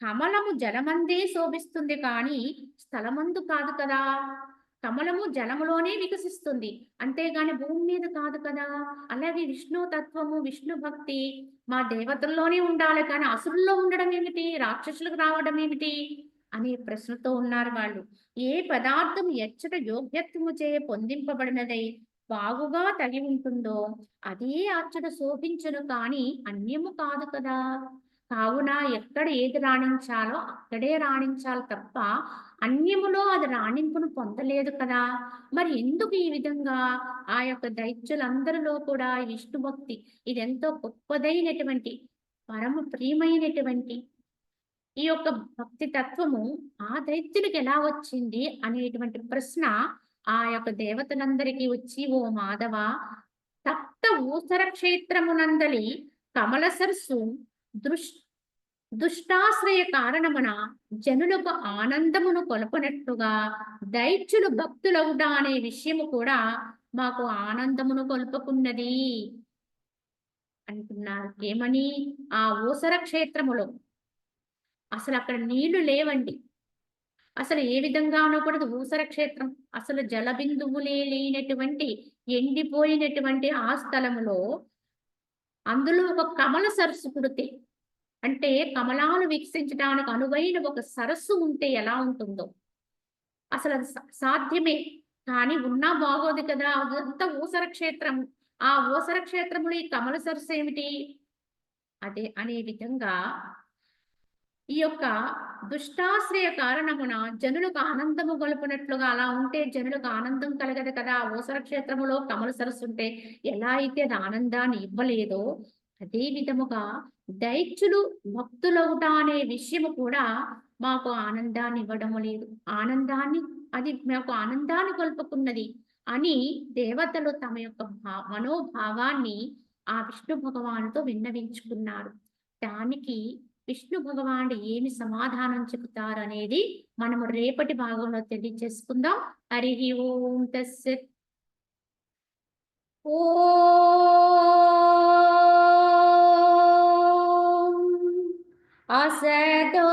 కమలము జలమందే శోభిస్తుంది కానీ స్థలమందు కాదు కదా. కమలము జలములోనే వికసిస్తుంది, అంతేగాని భూమి మీద కాదు కదా. అలాగే విష్ణు తత్వము, విష్ణు భక్తి మా దేవతల్లోనే ఉండాలి కానీ అసురుల్లో ఉండడం ఏమిటి, రాక్షసులకు రావడం ఏమిటి అనే ప్రశ్నతో ఉన్నారు వాళ్ళు. ఏ పదార్థం ఎచ్చట యోగ్యత్వము చే పొందింపబడినదై బాగుగా తగి ఉంటుందో అదే అచ్చట శోభించును కానీ అన్యము కాదు కదా. కావున ఎక్కడ ఏది రాణించాలో అక్కడే రాణించాలి తప్ప అన్యములో అది రాణింపును పొందలేదు కదా. మరి ఎందుకు ఈ విధంగా ఆ యొక్క దైత్యులందరిలో కూడా విష్ణు భక్తి ఇది ఎంతో గొప్పదైనటువంటి పరమ ప్రియమైనటువంటి ఈ యొక్క భక్తి తత్వము ఆ దైత్యునికి ఎలా వచ్చింది అనేటువంటి ప్రశ్న ఆ యొక్క దేవతలందరికీ వచ్చి, ఓ మాధవ, తప్త ఊసర క్షేత్రమునందలి కమల సరస్సు దుష్టాశ్రయ కారణమున జనులకు ఆనందమును కొలపనట్టుగా దైత్యులు భక్తులవుట అనే విషయము కూడా మాకు ఆనందమును కొలుపుకున్నది అంటున్నారు. ఏమని? ఆ ఊసర క్షేత్రములో అసలు అక్కడ నీళ్లు లేవండి. అసలు ఏ విధంగా ఉండకూడదు ఊసర క్షేత్రం. అసలు జల బిందువులే లేనటువంటి ఎండిపోయినటువంటి ఆ స్థలములో అందులో ఒక కమల సరస్సు పుడితే, అంటే కమలాలు వీక్షించడానికి అనువైన ఒక సరస్సు ఉంటే ఎలా ఉంటుందో అసలు అది సాధ్యమే. కానీ ఉన్నా బాగోదు కదా, అదంతా ఊసర క్షేత్రం. ఆ ఊసర క్షేత్రములో ఈ కమల సరస్సు ఏమిటి? అదే అనే విధంగా ఈ యొక్క దుష్టాశ్రయ కారణమున జనులకు ఆనందము గొలుపునట్లుగా అలా ఉంటే జనులకు ఆనందం కలగదు కదా. ఊసర క్షేత్రములో కమల సరస్సు ఉంటే ఎలా అయితే అది ఆనందాన్ని ఇవ్వలేదో అదే విధముగా దైత్యులు భక్తులవుట అనే విషయము కూడా మాకు ఆనందాన్ని ఇవ్వడము లేదు. ఆనందాన్ని అది మాకు ఆనందాన్ని కొల్పుకున్నది అని దేవతలు తమ యొక్క మనోభావాన్ని ఆ విష్ణు భగవానుతో విన్నవించుకున్నారు. దానికి విష్ణు భగవానుడు ఏమి సమాధానం చెబుతారు అనేది మనము రేపటి భాగంలో తెలియజేసుకుందాం. హరి ఓం తస్సత్. ఓం అసతో